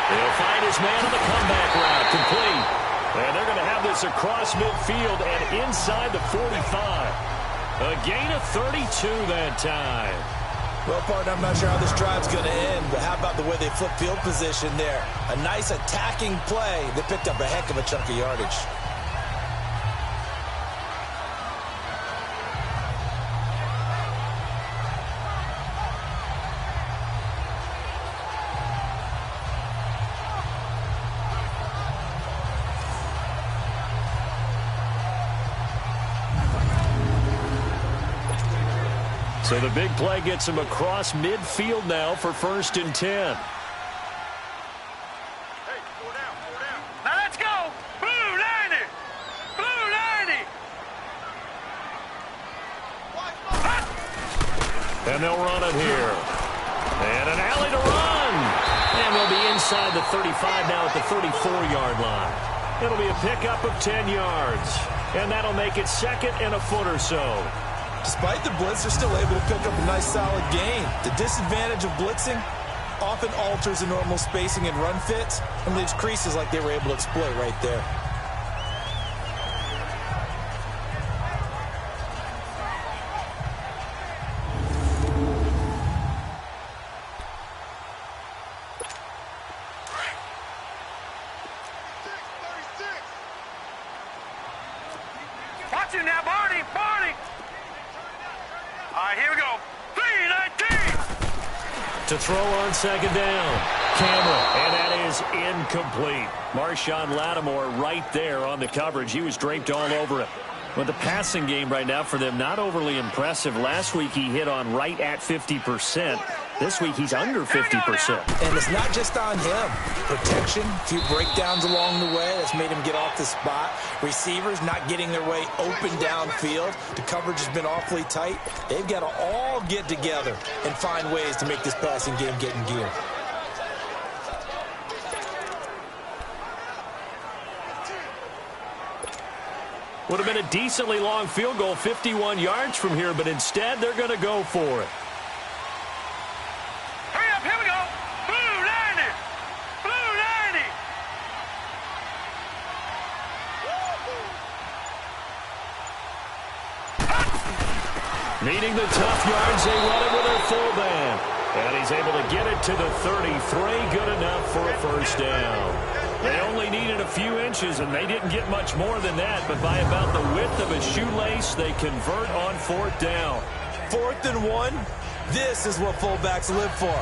S5: He'll find his man on the comeback route, complete. And they're going to have this across midfield and inside the 45. A gain of 32 that time.
S6: Well, partner, I'm not sure how this drive's going to end, but how about the way they flip field position there? A nice attacking play. They picked up a heck of a chunk of yardage.
S5: So the big play gets him across midfield now for 1st and 10.
S7: Now let's go. Blue 90. Blue 90.
S5: And they'll run it here. And an alley to run. And they'll be inside the 35 now at the 34-yard line. It'll be a pickup of 10 yards. And that'll make it 2nd and a foot or so.
S6: Despite the blitz, they're still able to pick up a nice solid gain. The disadvantage of blitzing often alters the normal spacing and run fits and leaves creases like they were able to exploit right there.
S7: Watch it now, Barney. Barney. All right, here we go. 3-19.
S5: To throw on 2nd down, Cameron, and that is incomplete. Marshawn Lattimore right there on the coverage. He was draped all over it. Well, the passing game right now for them, not overly impressive. Last week he hit on right at 50%. This week he's under 50%.
S6: And it's not just on him. Protection, a few breakdowns along the way that's made him get off the spot. Receivers not getting their way open downfield. The coverage has been awfully tight. They've got to all get together and find ways to make this passing game get in gear.
S5: Would have been a decently long field goal, 51 yards from here, but instead they're going to go for it.
S7: Hurry up, here we go. Blue 90. Blue 90.
S5: Needing the tough yards, they run it with their fullback. And he's able to get it to the 33, good enough for a 1st down. They only needed a few inches, and they didn't get much more than that, but by about the width of a shoelace, they convert on 4th down.
S6: 4th and 1, this is what fullbacks live for.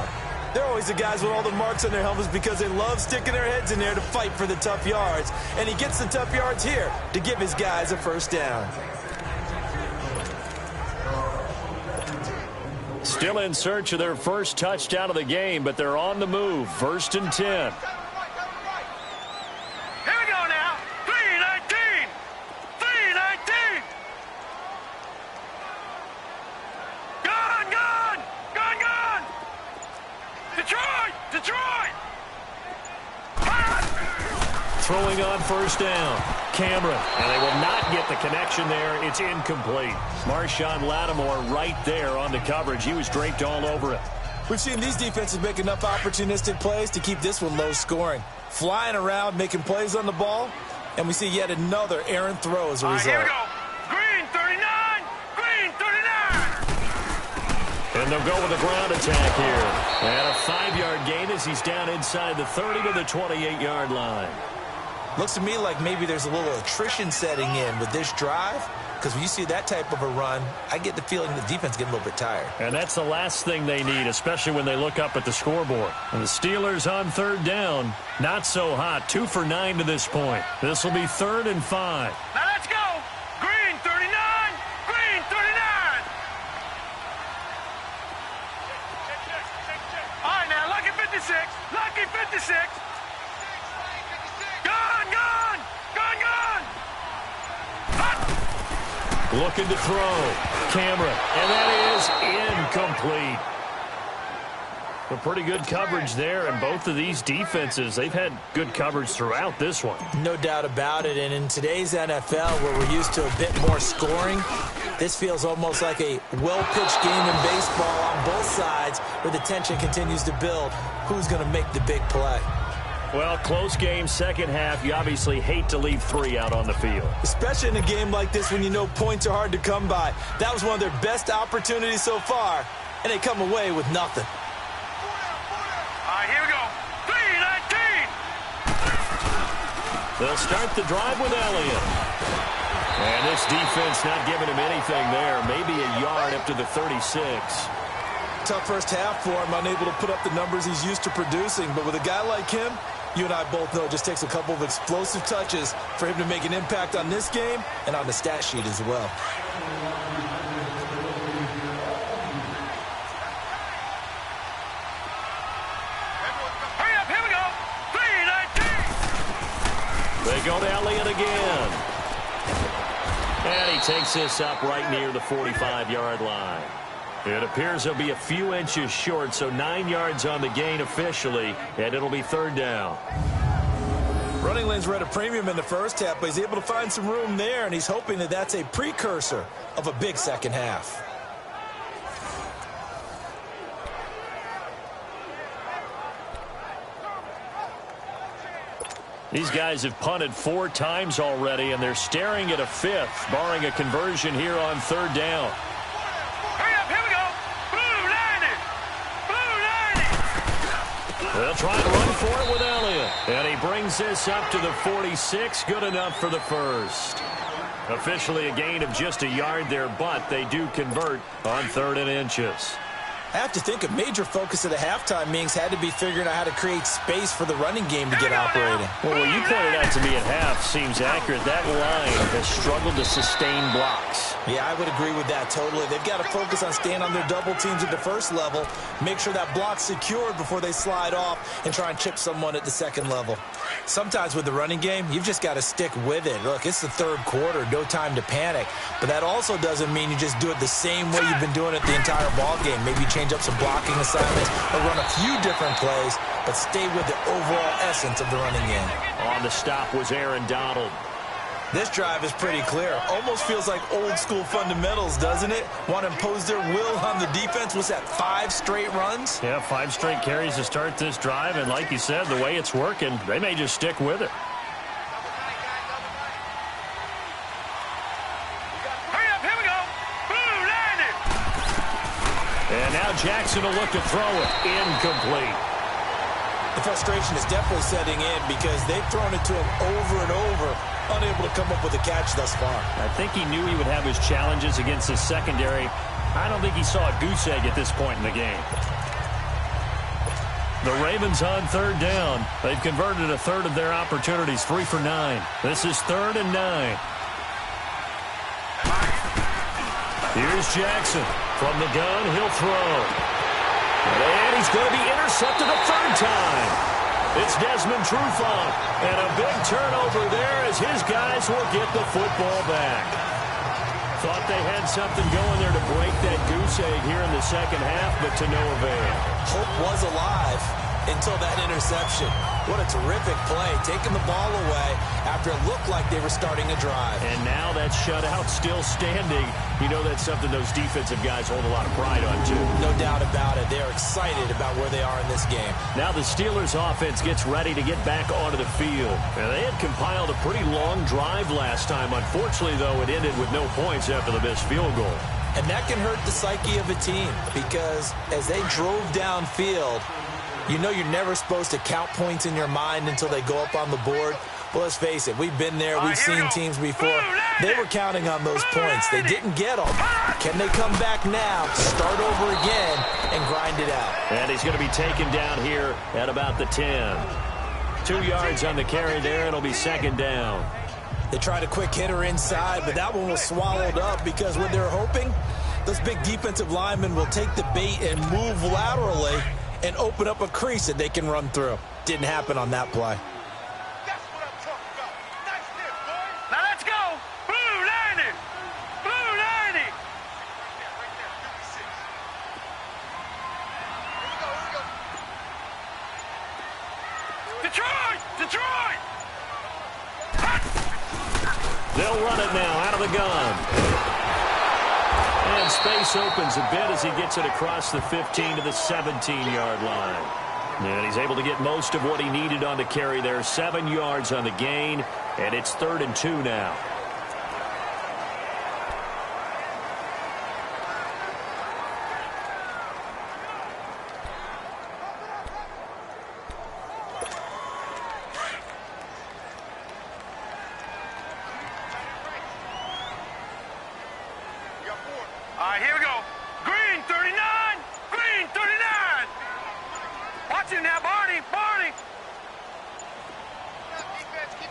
S6: They're always the guys with all the marks on their helmets because they love sticking their heads in there to fight for the tough yards. And he gets the tough yards here to give his guys a 1st down.
S5: Still in search of their first touchdown of the game, but they're on the move. 1st and 10.
S7: Here we go now. 3-19. 3-19. Gone, gone. Gone, gone. Detroit. Detroit.
S5: Throwing on 1st down. Cameron, and they will not get the connection there. It's incomplete. Marshawn Lattimore right there on the coverage. He was draped all over it.
S6: We've seen these defenses make enough opportunistic plays to keep this one low scoring. Flying around, making plays on the ball, and we see yet another errant throw as a result.
S7: Here we go. Green 39. Green 39.
S5: And they'll go with a ground attack here. And a 5-yard gain as he's down inside the 30 to the 28-yard line.
S6: Looks to me like maybe there's a little attrition setting in with this drive, because when you see that type of a run, I get the feeling the defense getting a little bit tired.
S5: And that's the last thing they need, especially when they look up at the scoreboard. And the Steelers on 3rd down, not so hot. 2 for 9 to this point. This will be 3rd and 5.
S7: Now let's go. Green 39. Green 39. All right, now, lucky 56. Lucky 56. Gone, gone. Gone, gone.
S5: Looking to throw. Cameron. And that is incomplete. A pretty good coverage there, and both of these defenses, they've had good coverage throughout this one.
S6: No doubt about it, and in today's NFL, where we're used to a bit more scoring, this feels almost like a well-pitched game in baseball on both sides, where the tension continues to build. Who's going to make the big play?
S5: Well, close game, second half. You obviously hate to leave 3 out on the field.
S6: Especially in a game like this when you know points are hard to come by. That was one of their best opportunities so far, and they come away with nothing.
S7: All right, here we go. 3-19.
S5: They'll start the drive with Elliott. And this defense not giving him anything there. Maybe a yard up to the 36.
S6: Tough first half for him, unable to put up the numbers he's used to producing. But with a guy like him, you and I both know it just takes a couple of explosive touches for him to make an impact on this game and on the stat sheet as well.
S7: Hurry up, here we go. 3-19.
S5: They go to Elliott again. And he takes this up right near the 45-yard line. It appears he'll be a few inches short, so 9 yards on the gain officially, and it'll be 3rd down.
S6: Running lanes were at a premium in the first half, but he's able to find some room there, and he's hoping that that's a precursor of a big second half.
S5: These guys have punted 4 times already, and they're staring at a 5th, barring a conversion here on 3rd down. They'll try and run for it with Elliott. And he brings this up to the 46. Good enough for the first. Officially a gain of just a yard there, but they do convert on 3rd and inches.
S6: I have to think a major focus of the halftime meetings had to be figuring out how to create space for the running game to get operating.
S5: Well, what you pointed out to me at half seems accurate. That line has struggled to sustain blocks.
S6: Yeah, I would agree with that totally. They've got to focus on staying on their double teams at the first level, make sure that block's secured before they slide off and try and chip someone at the second level. Sometimes with the running game, you've just got to stick with it. Look, it's the 3rd quarter, no time to panic. But that also doesn't mean you just do it the same way you've been doing it the entire ball game. Maybe change up some blocking assignments or run a few different plays, but stay with the overall essence of the running game.
S5: On the stop was Aaron Donald.
S6: This drive is pretty clear. Almost feels like old school fundamentals, doesn't it? Want to impose their will on the defense. What's that, 5 straight runs?
S5: Yeah, 5 straight carries to start this drive, and like you said, the way it's working, they may just stick with it.
S7: Hurry up, here we go. Blue landed.
S5: And now Jackson will look to throw it. Incomplete.
S6: The frustration is definitely setting in because they've thrown it to him over and over, unable to come up with a catch thus far.
S5: I think he knew he would have his challenges against his secondary. I don't think he saw a goose egg at this point in the game. The Ravens on 3rd down. They've converted a 1/3 of their opportunities, 3 for 9. This is 3rd and 9. Here's Jackson. From the gun, he'll throw. And he's going to be intercepted a third time. It's Desmond Trufant. And a big turnover there as his guys will get the football back. Thought they had something going there to break that goose egg here in the second half, but to no avail.
S6: Hope was alive until that interception. What a terrific play, taking the ball away after it looked like they were starting a drive.
S5: And now that shutout still standing. You know that's something those defensive guys hold a lot of pride on, too.
S6: No doubt about it. They're excited about where they are in this game.
S5: Now the Steelers' offense gets ready to get back onto the field. And they had compiled a pretty long drive last time. Unfortunately, though, it ended with no points after the missed field goal.
S6: And that can hurt the psyche of a team because as they drove downfield, you know you're never supposed to count points in your mind until they go up on the board. Well, let's face it, we've been there. We've seen teams before. They were counting on those points. They didn't get them. Can they come back now, start over again, and grind it out?
S5: And he's going to be taken down here at about the 10. 2 yards on the carry there. It'll be second down.
S6: They tried a quick hitter inside, but that one was swallowed up because what they're hoping, those big defensive linemen will take the bait and move laterally and open up a crease that they can run through. Didn't happen on that play.
S7: That's what I'm talking about. Nice hit, boys. Now let's go. Blue 90. Blue 90. Right there, 56. Here we go. Detroit! Detroit!
S5: They'll run it now out of the gun. And space opens a bit as he gets it across the 15 to the 17-yard line. And he's able to get most of what he needed on the carry there. 7 yards on the gain, and it's 3rd and 2 now.
S7: All right, here we go. Green 39. Green 39. Watch it now, Barney. Barney.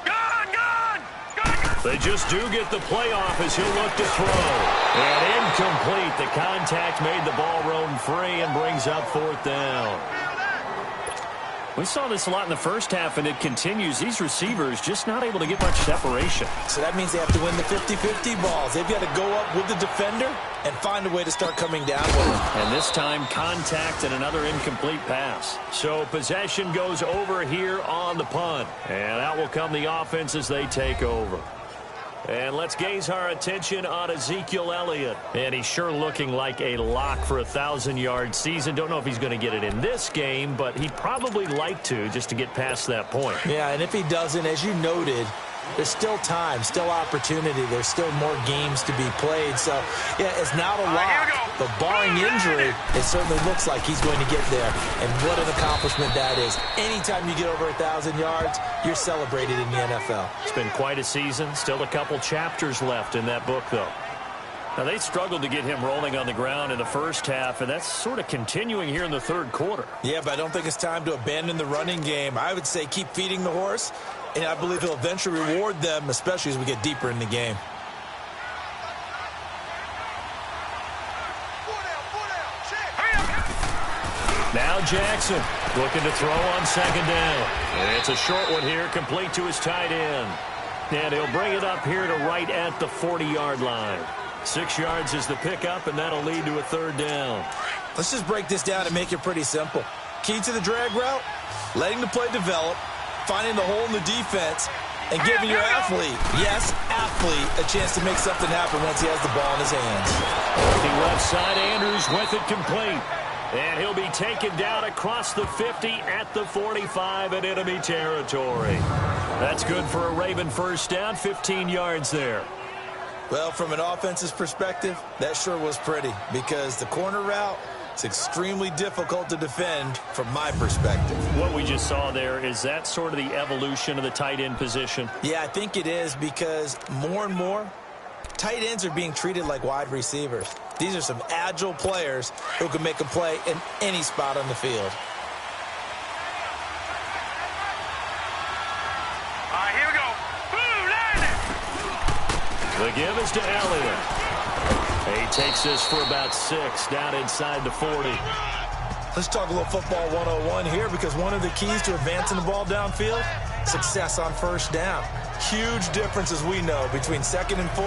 S7: Gun, gun. Gun.
S5: They just do get the playoff as he'll look to throw. And incomplete. The contact made the ball roam free and brings up 4th down. We saw this a lot in the first half, and it continues. These receivers just not able to get much separation.
S6: So that means they have to win the 50-50 balls. They've got to go up with the defender and find a way to start coming down with him.
S5: And this time, contact and another incomplete pass. So possession goes over here on the punt. And out will come the offense as they take over. And let's gaze our attention on Ezekiel Elliott. And he's sure looking like a lock for a 1,000-yard season. Don't know if he's going to get it in this game, but he'd probably like to just to get past that point.
S6: Yeah, and if he doesn't, as you noted, there's still time, still opportunity. There's still more games to be played. So, yeah, it's not a lock. But barring injury, it certainly looks like he's going to get there. And what an accomplishment that is. Anytime you get over 1,000 yards, you're celebrated in the NFL.
S5: It's been quite a season. Still a couple chapters left in that book, though. Now, they struggled to get him rolling on the ground in the first half, and that's sort of continuing here in the third quarter.
S6: Yeah, but I don't think it's time to abandon the running game. I would say keep feeding the horse, and I believe he'll eventually reward them, especially as we get deeper in the game.
S5: Now Jackson looking to throw on second down. And it's a short one here, complete to his tight end. And he'll bring it up here to right at the 40-yard line. 6 yards is the pickup, and that'll lead to a 3rd down.
S6: Let's just break this down and make it pretty simple. Key to the drag route, letting the play develop, finding the hole in the defense, and giving your athlete, yes, athlete, a chance to make something happen once he has the ball in his hands.
S5: The left side, Andrews with it complete. And he'll be taken down across the 50 at the 45 in enemy territory. That's good for a Raven first down, 15 yards there.
S6: Well, from an offensive perspective, that sure was pretty because the corner route is extremely difficult to defend from my perspective.
S5: What we just saw there, is that sort of the evolution of the tight end position?
S6: Yeah, I think it is because more and more, tight ends are being treated like wide receivers. These are some agile players who can make a play in any spot on the field.
S7: All right, here we go. Blue 90.
S5: The give is to Elliott. He takes this for about 6 down inside the 40.
S6: Let's talk a little football 101 here, because one of the keys to advancing the ball downfield, success on first down. Huge difference, as we know, between 2nd and 4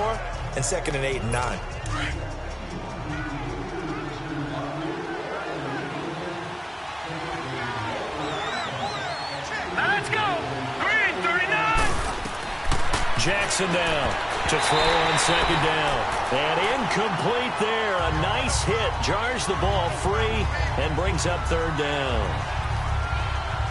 S6: and 2nd and 8 and 9.
S7: Now let's go. Green, 39.
S5: Jackson down to throw on 2nd down. And incomplete there. A nice hit. Jars the ball free and brings up 3rd down.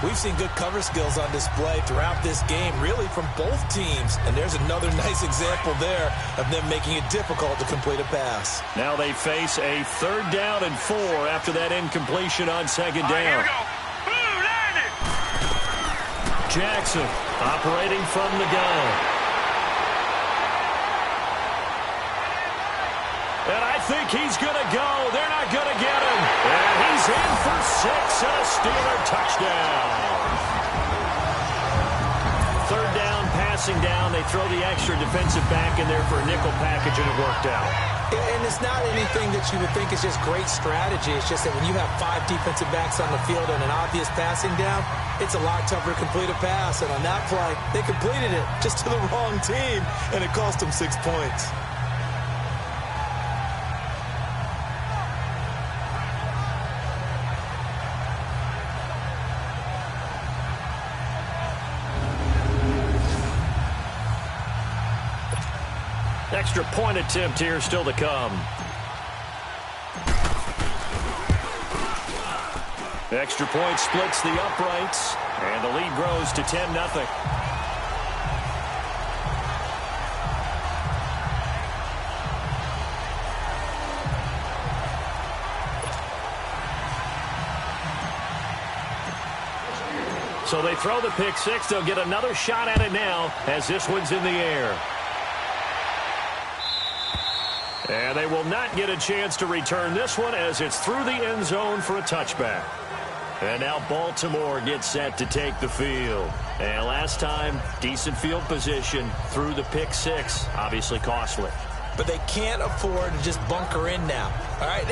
S6: We've seen good cover skills on display throughout this game, really from both teams. And there's another nice example there of them making it difficult to complete a pass.
S5: Now they face a 3rd down and 4 after that incompletion on 2nd down.
S7: Here we go. Blue, line it.
S5: Jackson operating from the gun. And I think he's going to go. They're not going to get him. And he's in for 6 and a Steeler touchdown. 3rd down, passing down. They throw the extra defensive back in there for a nickel package, and it worked out.
S6: And it's not anything that you would think is just great strategy. It's just that when you have 5 defensive backs on the field and an obvious passing down, it's a lot tougher to complete a pass. And on that play, they completed it just to the wrong team, and it cost them 6 points.
S5: Extra point attempt here still to come. Extra point splits the uprights, and the lead grows to 10-0. So they throw the pick 6. They'll get another shot at it now as this one's in the air. And they will not get a chance to return this one as it's through the end zone for a touchback. And now Baltimore gets set to take the field. And last time, decent field position through the pick 6. Obviously costly.
S6: But they can't afford to just bunker in now. All right,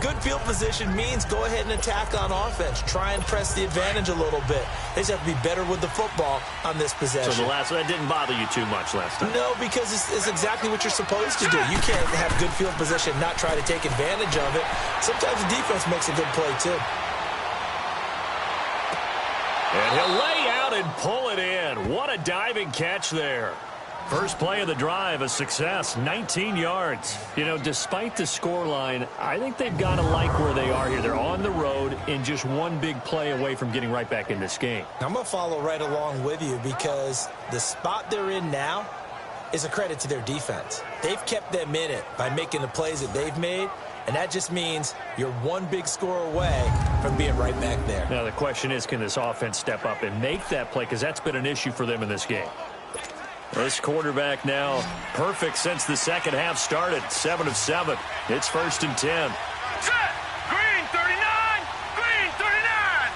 S6: good field position means go ahead and attack on offense. Try and press the advantage a little bit. They just have to be better with the football on this possession.
S5: So the last one, that didn't bother you too much last time?
S6: No, because it's exactly what you're supposed to do. You can't have good field position, not try to take advantage of it. Sometimes the defense makes a good play, too.
S5: And he'll lay out and pull it in. What a diving catch there. First play of the drive, a success, 19 yards. You know, despite the scoreline, I think they've got to like where they are here. They're on the road and just one big play away from getting right back in this game.
S6: I'm going to follow right along with you because the spot they're in now is a credit to their defense. They've kept them in it by making the plays that they've made, and that just means you're one big score away from being right back there.
S5: Now, the question is, can this offense step up and make that play? Because that's been an issue for them in this game. This quarterback now perfect since the second half started. 7 of 7. It's 1st and 10.
S7: Set. Green, 39. Green, 39.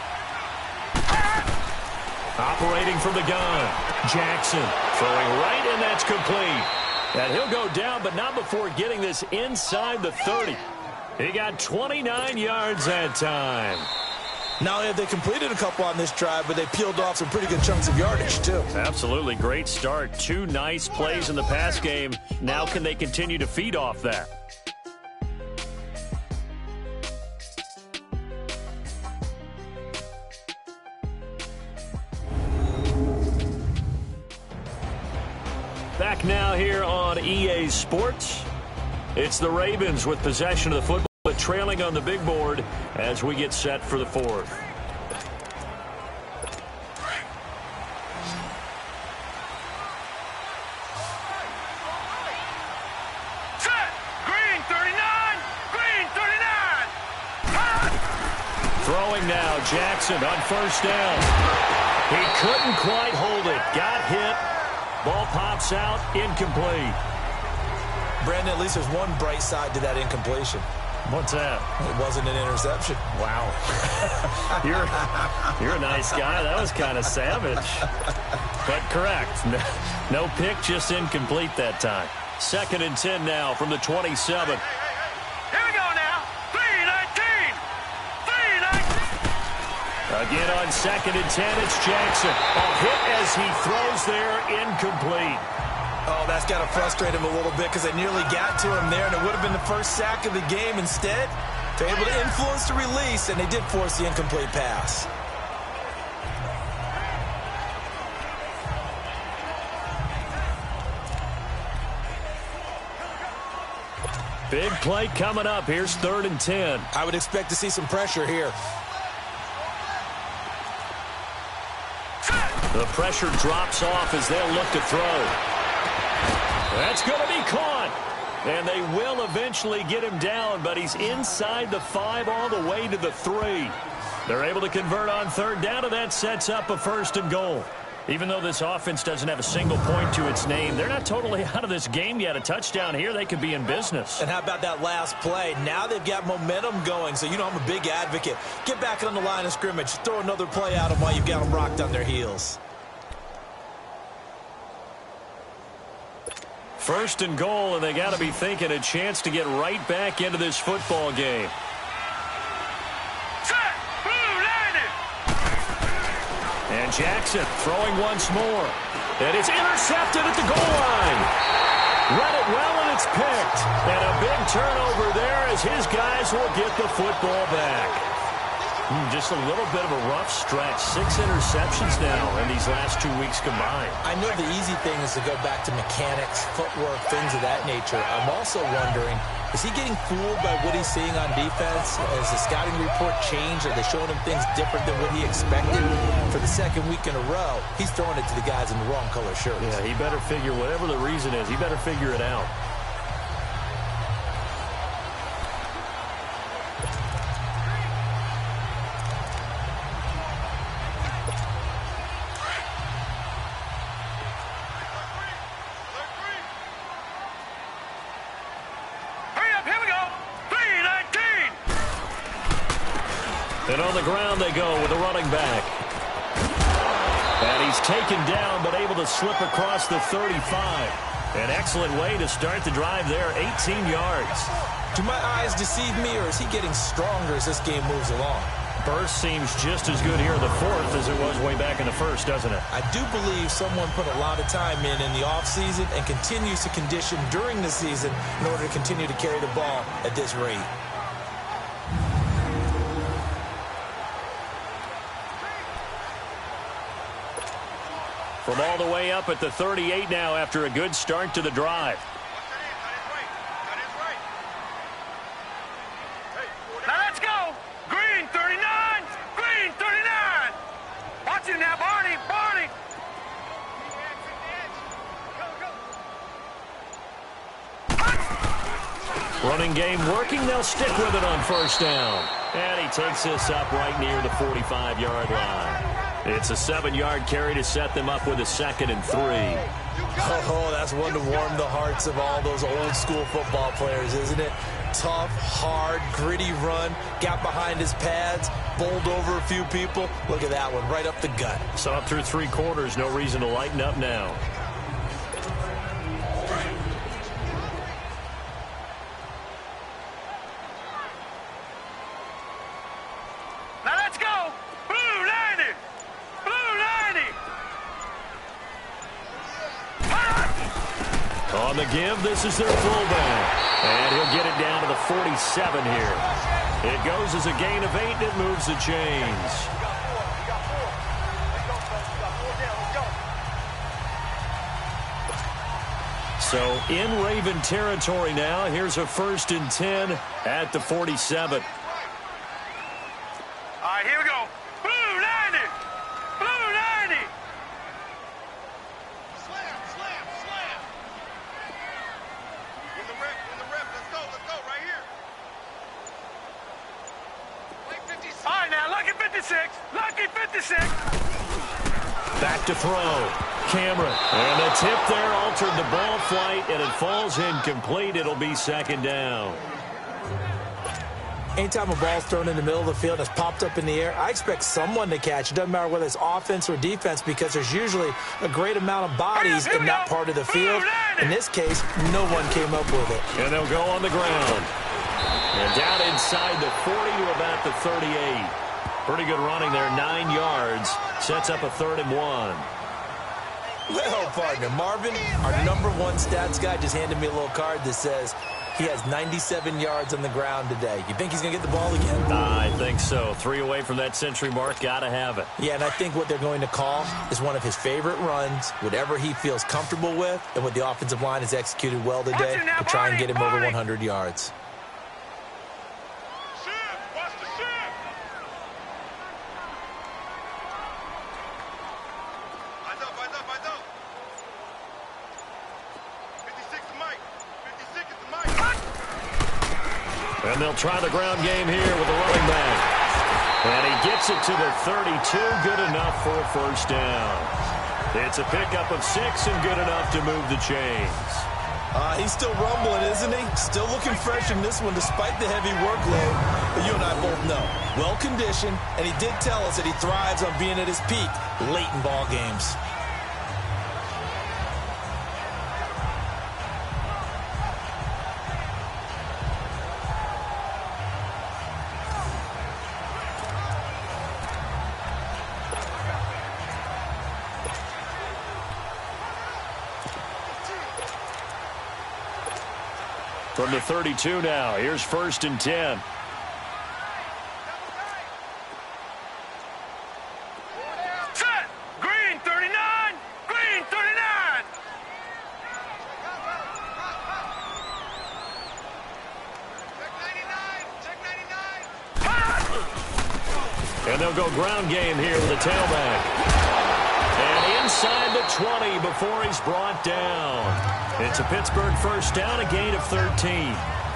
S5: Operating from the gun. Jackson throwing right, and that's complete. And he'll go down, but not before getting this inside the 30. He got 29 yards that time.
S6: Not only have they completed a couple on this drive, but they peeled off some pretty good chunks of yardage, too.
S5: Absolutely. Great start. 2 nice plays in the pass game. Now can they continue to feed off that? Back now here on EA Sports. It's the Ravens with possession of the football, but trailing on the big board as we get set for the 4th.
S7: Set. Green, 39. Green, 39.
S5: Throwing now, Jackson on 1st down. He couldn't quite hold it. Got hit. Ball pops out, incomplete.
S6: Brandon, at least there's one bright side to that incompletion.
S5: What's that?
S6: It wasn't an interception.
S5: Wow. You're a nice guy. That was kind of savage. But correct. No pick, just incomplete that time. 2nd and 10 now from the 27. Again on 2nd and 10, it's Jackson. A hit as he throws there, incomplete.
S6: Oh, that's got to frustrate him a little bit because they nearly got to him there, and it would have been the first sack of the game. Instead, they're able to influence the release, and they did force the incomplete pass.
S5: Big play coming up. Here's 3rd and 10.
S6: I would expect to see some pressure here.
S5: The pressure drops off as they'll look to throw. That's going to be caught. And they will eventually get him down, but he's inside the 5 all the way to the 3. They're able to convert on 3rd down, and that sets up a 1st and goal. Even though this offense doesn't have a single point to its name, they're not totally out of this game yet. A touchdown here, they could be in business.
S6: And how about that last play? Now they've got momentum going, so you know I'm a big advocate. Get back on the line of scrimmage. Throw another play at them while you've got them rocked on their heels.
S5: 1st and goal, and they got to be thinking a chance to get right back into this football game. And Jackson throwing once more. And it's intercepted at the goal line. Read it well, and it's picked. And a big turnover there as his guys will get the football back. Just a little bit of a rough stretch. 6 interceptions now in these last 2 weeks combined.
S6: I know the easy thing is to go back to mechanics, footwork, things of that nature. I'm also wondering, is he getting fooled by what he's seeing on defense? Has the scouting report changed? Are they showing him things different than what he expected? For the 2nd week in a row, he's throwing it to the guys in the wrong color shirts.
S5: Yeah, he better figure, whatever the reason is, he better figure it out. And on the ground they go with a running back. And he's taken down but able to slip across the 35. An excellent way to start the drive there, 18 yards.
S6: Do my eyes deceive me, or is he getting stronger as this game moves along?
S5: Burst seems just as good here in the 4th as it was way back in the 1st, doesn't it?
S6: I do believe someone put a lot of time in the offseason and continues to condition during the season in order to continue to carry the ball at this rate.
S5: From all the way up at the 38 now after a good start to the drive.
S7: Now let's go. Green 39. Green 39. Watch it now, Barney. Barney.
S5: Running game working. They'll stick with it on 1st down. And he takes this up right near the 45-yard line. It's a 7-yard carry to set them up with a 2nd and 3.
S6: Oh, that's one to warm the hearts of all those old-school football players, isn't it? Tough, hard, gritty run, got behind his pads, bowled over a few people. Look at that one, right up the gut.
S5: So up through 3 quarters, no reason to lighten up now.
S7: Now let's go. Blue 90. Blue 90.
S5: On the give, this is their fullback. And he'll get it down to the 47 here. It goes as a gain of 8, and it moves the chains. So in Raven territory now. Here's a 1st and 10 at the 47.
S7: All right, here we go. Blue 90. Blue 90. Slam, slam, slam. In the rep, let's go, right here. All right, now, lucky 56. Lucky 56.
S5: Back to throw. Cameron. And the tip there altered the ball flight, and it falls incomplete. It'll be 2nd down.
S6: Anytime a ball's thrown in the middle of the field and it's popped up in the air, I expect someone to catch. It doesn't matter whether it's offense or defense, because there's usually a great amount of bodies in that part of the field. In this case, no one came up with it.
S5: And they'll go on the ground. And down inside the 40 to about the 38. Pretty good running there, 9 yards. Sets up a 3rd and 1.
S6: Well, partner, Marvin, our #1 stats guy, just handed me a little card that says he has 97 yards on the ground today. You think he's going to get the ball again?
S5: I think so. 3 away from that century mark. Got to have it.
S6: Yeah, and I think what they're going to call is one of his favorite runs, whatever he feels comfortable with, and what the offensive line has executed well today to try and get him over 100 yards.
S5: And they'll try the ground game here with the running back. And he gets it to the 32. Good enough for a 1st down. It's a pickup of 6 and good enough to move the chains.
S6: He's still rumbling, isn't he? Still looking fresh in this one despite the heavy workload. But you and I both know. Well-conditioned, and he did tell us that he thrives on being at his peak late in ball games.
S5: From the 32 now, here's 1st and 10.
S7: Set! Green 39! Green 39! Check 99!
S5: And they'll go ground game here with a tailback. And inside the 20 before he's brought down. It's a Pittsburgh 1st down, a gain of 13.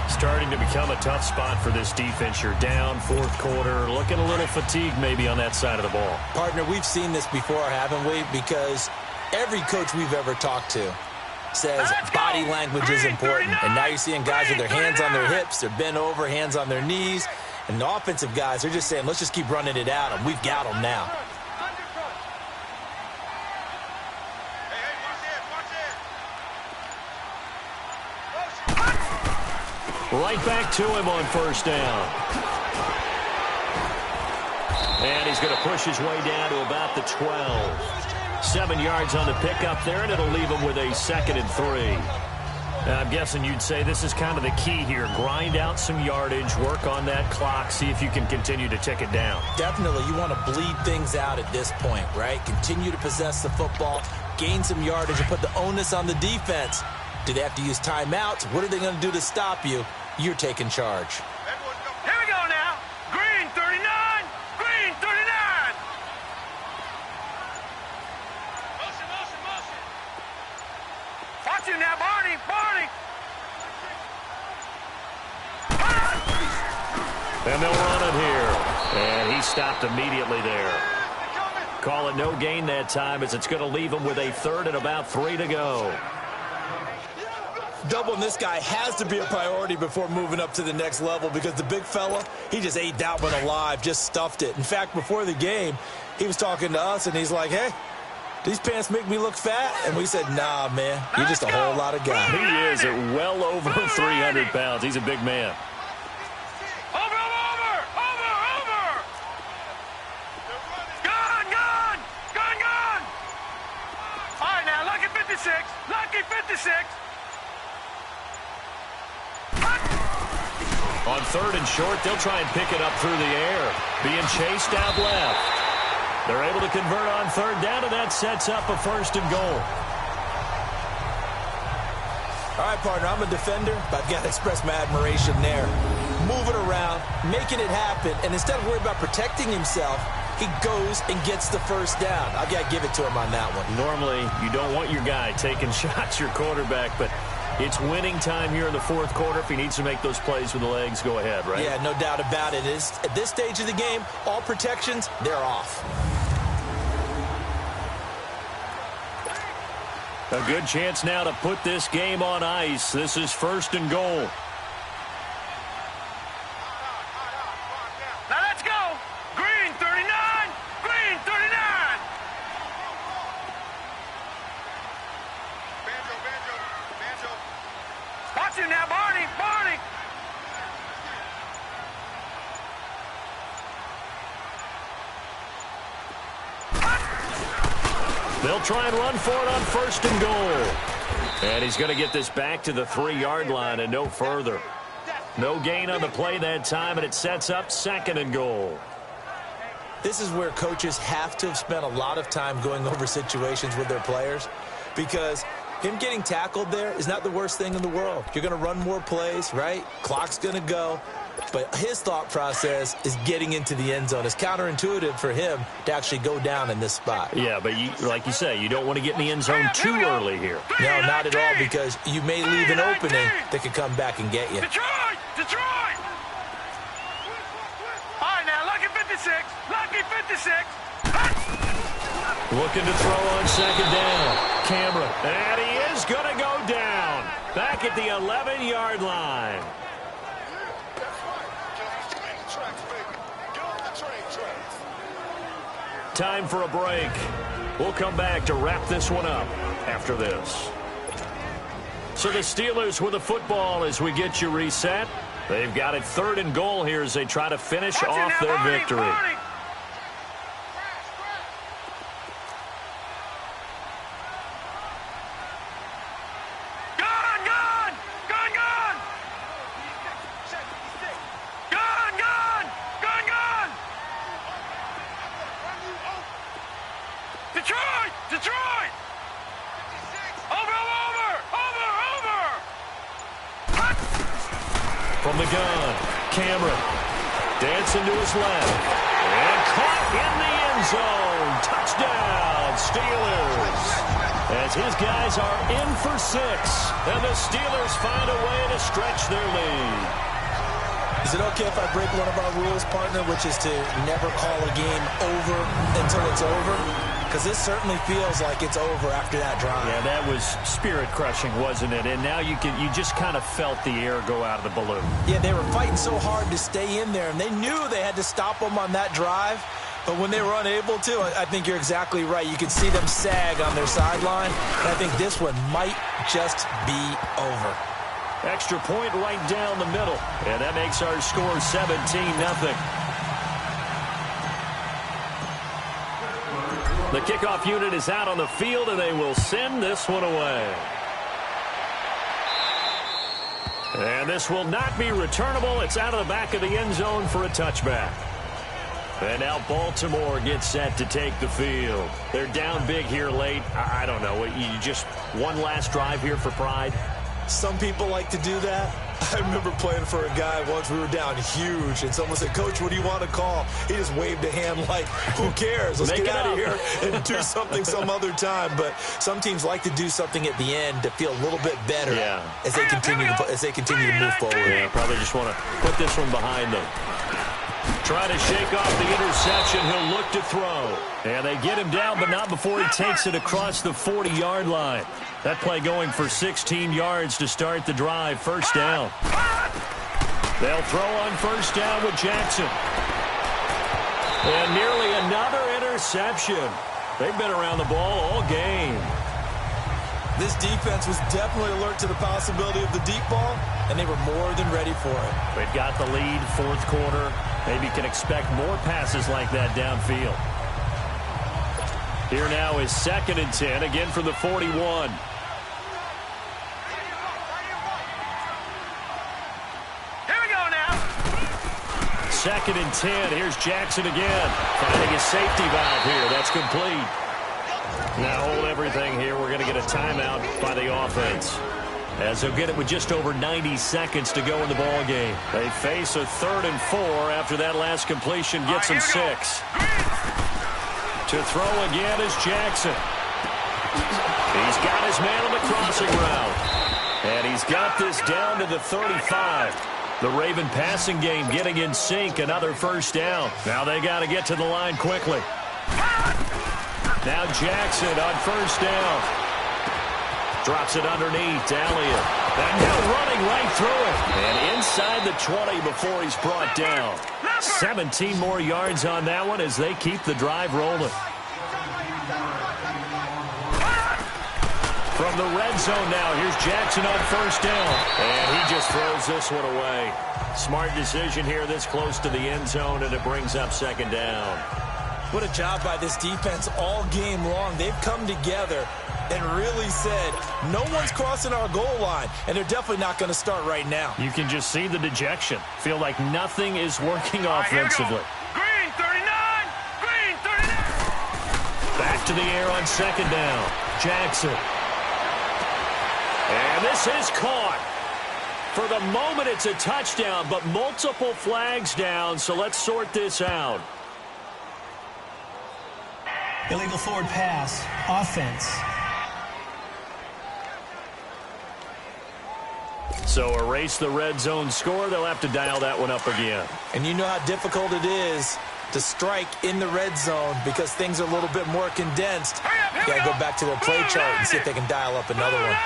S5: Starting to become a tough spot for this defense. You're down 4th quarter, looking a little fatigued maybe on that side of the ball.
S6: Partner, we've seen this before, haven't we? Because every coach we've ever talked to says body language is important. And now you're seeing guys with their hands on their hips, they're bent over, hands on their knees. And the offensive guys are just saying, let's just keep running it at them. We've got them now.
S5: Right back to him on 1st down. And he's going to push his way down to about the 12. 7 yards on the pickup there, and it'll leave him with a 2nd and 3. Now, I'm guessing you'd say this is kind of the key here. Grind out some yardage, work on that clock, see if you can continue to tick it down.
S6: Definitely. You want to bleed things out at this point, right? Continue to possess the football, gain some yardage, and put the onus on the defense. Do they have to use timeouts? What are they going to do to stop you? You're taking charge.
S7: Here we go now. Green 39! Green 39! Motion, motion, motion. Watch you now, Barney! Barney!
S5: And they'll run it here. And he stopped immediately there. Call it no gain that time as it's going to leave him with a 3rd and about 3 to go.
S6: Doubling this guy has to be a priority before moving up to the next level because the big fella, he just ate that one alive, just stuffed it. In fact, before the game, he was talking to us, and he's like, hey, these pants make me look fat? And we said, nah, man, you're just a whole lot of guy.
S5: He is at well over 300 pounds. He's a big man.
S7: Over! Gone! All right, now, lucky 56. Lucky 56.
S5: On 3rd and short, they'll try and pick it up through the air. Being chased out left. They're able to convert on 3rd down, and that sets up a 1st and goal.
S6: All right, partner, I'm a defender, but I've got to express my admiration there. Moving around, making it happen, and instead of worrying about protecting himself, he goes and gets the 1st down. I've got to give it to him on that one.
S5: Normally, you don't want your guy taking shots, your quarterback, but it's winning time here in the 4th quarter. If he needs to make those plays with the legs, go ahead, right?
S6: Yeah, no doubt about it. At this stage of the game, all protections, they're off.
S5: A good chance now to put this game on ice. This is 1st and goal.
S7: Now let's go. Green 39. Green 39. Banjo. Watch you now, Barney.
S5: They'll try and run for it on 1st and goal. And he's going to get this back to the 3-yard line and no further. No gain on the play that time, and it sets up 2nd and goal.
S6: This is where coaches have to have spent a lot of time going over situations with their players, because him getting tackled there is not the worst thing in the world. You're going to run more plays, right? Clock's going to go. But his thought process is getting into the end zone. It's counterintuitive for him to actually go down in this spot.
S5: Yeah, but like you say, you don't want to get in the end zone too early here.
S6: No, not at all, because you may leave an opening that could come back and get you.
S7: Detroit! Detroit! All right, now, lucky 56. Lucky 56.
S5: Looking to throw on 2nd down. Cameron. And he is going to go down. Back at the 11-yard line. Time for a break. We'll come back to wrap this one up after this. So the Steelers with the football as we get you reset. They've got it 3rd and goal here as they try to finish off their victory.
S7: Detroit! Detroit! Over!
S5: From the gun, Cameron dancing to his left. And caught in the end zone. Touchdown, Steelers. As his guys are in for 6. And the Steelers find a way to stretch their lead.
S6: Is it okay if I break one of our rules, partner, which is to never call a game over until it's over? Because this certainly feels like it's over after that drive.
S5: Yeah, that was spirit-crushing, wasn't it? And now you just kind of felt the air go out of the balloon.
S6: Yeah, they were fighting so hard to stay in there, and they knew they had to stop them on that drive. But when they were unable to, I think you're exactly right. You could see them sag on their sideline, and I think this one might just be over.
S5: Extra point right down the middle, and that makes our score 17-0. The kickoff unit is out on the field, and they will send this one away. And this will not be returnable. It's out of the back of the end zone for a touchback. And now Baltimore gets set to take the field. They're down big here late. I don't know. You just one last drive here for pride?
S6: Some people like to do that. I remember playing for a guy once. We were down huge, and someone said, "Coach, what do you want to call?" He just waved a hand like, who cares? Let's get out of here and do something some other time. But some teams like to do something at the end to feel a little bit better as they continue to move forward.
S5: Yeah, probably just want to put this one behind them. Trying to shake off the interception. He'll look to throw. And they get him down, but not before he takes it across the 40-yard line. That play going for 16 yards to start the drive. 1st down. They'll throw on 1st down with Jackson. And nearly another interception. They've been around the ball all game.
S6: This defense was definitely alert to the possibility of the deep ball, and they were more than ready for it.
S5: They've got the lead, 4th quarter. Maybe can expect more passes like that downfield. Here now is 2nd and 10, again from the 41.
S7: Here we go now.
S5: 2nd and 10. Here's Jackson again. Finding his safety valve here. That's complete. Now hold everything here. We're going to get a timeout by the offense, as they'll get it with just over 90 seconds to go in the ball game. They face a 3rd and 4 after that last completion gets them 6. To throw again is Jackson. He's got his man on the crossing route. And he's got this down to the 35. The Raven passing game getting in sync. Another 1st down. Now they got to get to the line quickly. Now Jackson on 1st down. Drops it underneath to Elliott. And now running right through it. And inside the 20 before he's brought down. 17 more yards on that one as they keep the drive rolling. From the red zone now, here's Jackson on 1st down. And he just throws this one away. Smart decision here this close to the end zone, and it brings up 2nd down.
S6: What a job by this defense all game long. They've come together and really said, no one's crossing our goal line, and they're definitely not going to start right now.
S5: You can just see the dejection. Feel like nothing is working offensively.
S7: Green 39! Green 39!
S5: Back to the air on second down. Jackson. And this is caught. For the moment, it's a touchdown, but multiple flags down, so let's sort this out.
S9: Illegal forward pass. Offense.
S5: So erase the red zone score. They'll have to dial that one up again.
S6: And you know how difficult it is to strike in the red zone because things are a little bit more condensed. You got to go back to their play chart and see if they can dial up another one.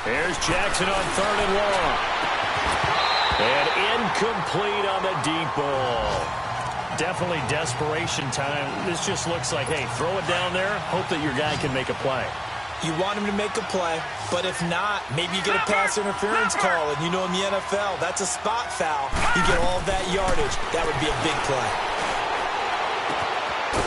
S5: Here's Jackson on 3rd and long. And incomplete on the deep ball. Definitely desperation time. This just looks like, hey, throw it down there, hope that your guy can make a play.
S6: You want him to make a play, but if not, maybe you get a pass interference call, and you know in the NFL, that's a spot foul. You get all that yardage. That would be a big play.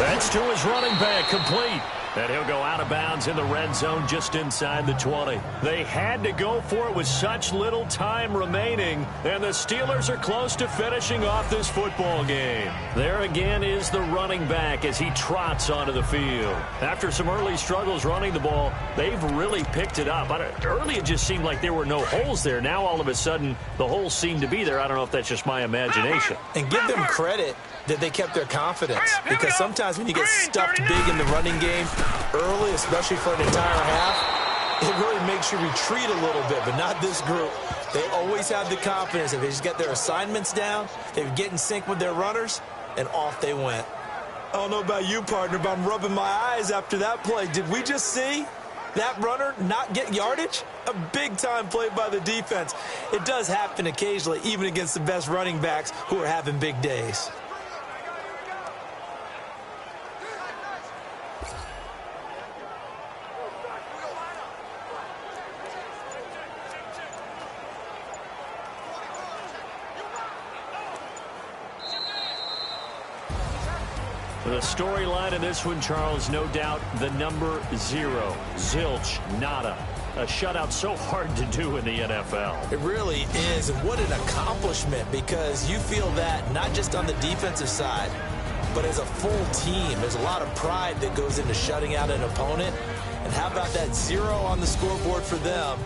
S5: That's to his running back, complete. And he'll go out of bounds in the red zone just inside the 20. They had to go for it with such little time remaining, and the Steelers are close to finishing off this football game. There again is the running back as he trots onto the field. After some early struggles running the ball, they've really picked it up. Early it just seemed like there were no holes there. Now all of a sudden the holes seem to be there. I don't know if that's just my imagination.
S6: And give them credit that they kept their confidence, because sometimes when you get stuffed big in the running game early, especially for an entire half, it really makes you retreat a little bit, but not this group. They always have the confidence. If they just get their assignments down, they would get in sync with their runners, and off they went. I don't know about you, partner, but I'm rubbing my eyes after that play. Did we just see that runner not get yardage? A big-time play by the defense. It does happen occasionally, even against the best running backs who are having big days.
S5: The storyline in this one, Charles, no doubt the number 0. Zilch, nada. A shutout so hard to do in the NFL.
S6: It really is, and what an accomplishment, because you feel that not just on the defensive side, but as a full team. There's a lot of pride that goes into shutting out an opponent. And how about that 0 on the scoreboard for them,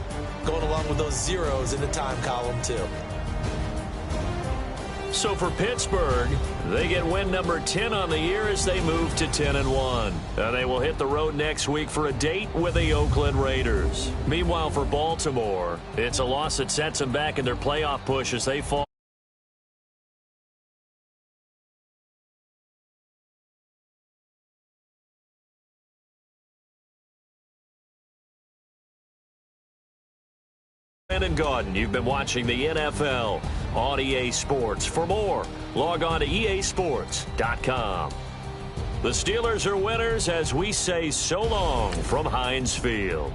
S6: going along with those zeros in the time column, too.
S5: So for Pittsburgh, they get win number 10 on the year as they move to 10-1. And they will hit the road next week for a date with the Oakland Raiders. Meanwhile, for Baltimore, it's a loss that sets them back in their playoff push as they fall. And Gordon, you've been watching the NFL on EA Sports. For more, log on to easports.com. The Steelers are winners as we say so long from Heinz Field.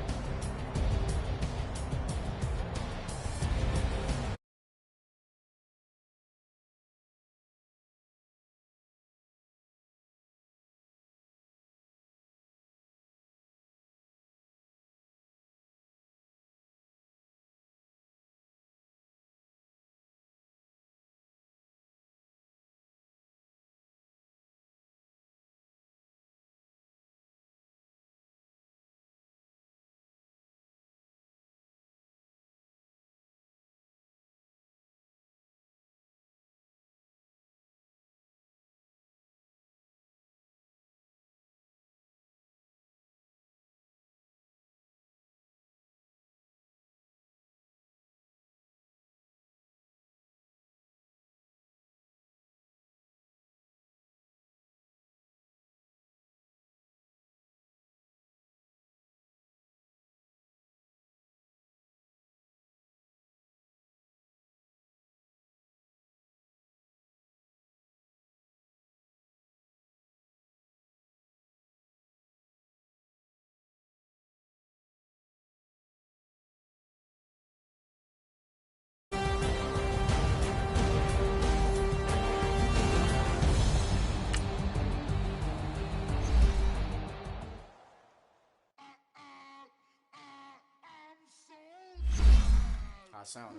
S10: sound.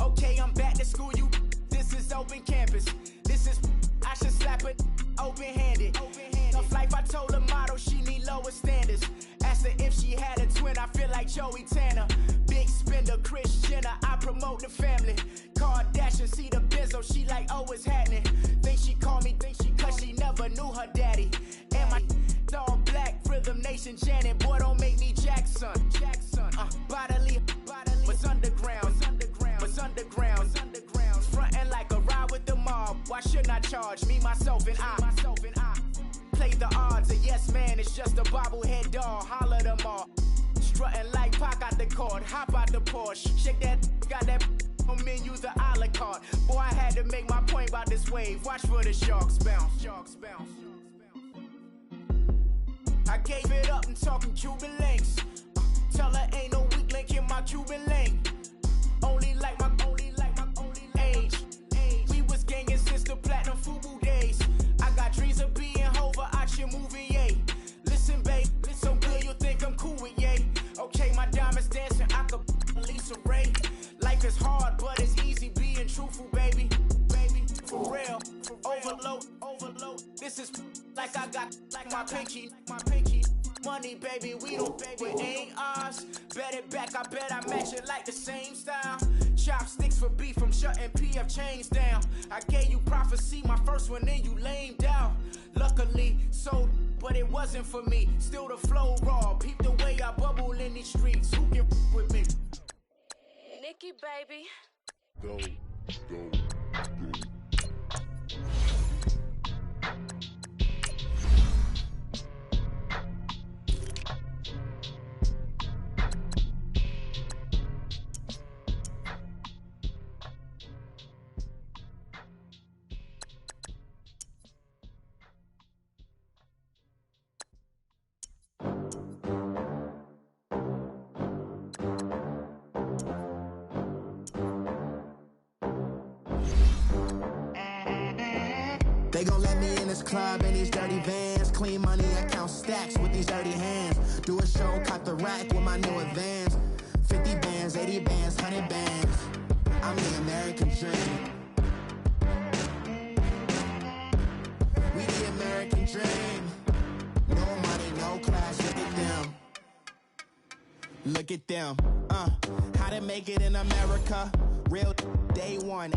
S11: Okay, I'm back to school, you. This is open campus. This is, I should slap it open-handed. Tough life, I told her motto, she need lower standards. Asked her if she had a twin, I feel like Joey Tanner. Big spender, Kris Jenner, I promote the family. Kardashian, see the Benzo, she like, oh, it's happening. Think she called me, cause she never knew her daddy. And my all black, Rhythm Nation, Janet, boy, don't make me Jackson. Bodily, was underground, was underground. Frontin' like a ride with the mob. Why shouldn't I charge me, myself, and I? Play the odds, a yes man, it's just a bobblehead doll. Holler them all. Strutting like Pac out the court, hop out the Porsche. Shake that, got that on menu, the a la carte. Boy, I had to make my point about this wave. Watch for the sharks bounce. I gave it up and talking Cuban links. Tell her ain't no weak link in my Cuban link. Only like my age. We was gangin' since the platinum FUBU days. I got dreams of being Hova out your movie, yay. Listen, babe, so good you think I'm cool with yay. Okay, my diamonds dancing, I could Lisa Ray. Life is hard, but it's easy being truthful, baby. For real, overload. This is like I got like my pinky. Money, baby, we don't, baby, it ain't ours. Bet it back, I bet I match it like the same style. Chopsticks for beef from shutting PF chains down. I gave you prophecy, my first one, then you lamed out. Luckily, sold, but it wasn't for me. Still the flow raw, peep the way I bubble in these streets. Who can with me?
S12: Nikki, baby.
S13: Go.
S14: They gon' let me in this club in these dirty vans. Clean money, I count stacks with these dirty hands. Do a show, cop the rack with my new advance. 50 bands, 80 bands, 100 bands. I'm the American dream. We the American dream. No money, no class, look at them. Look at them, how to make it in America. Real day one.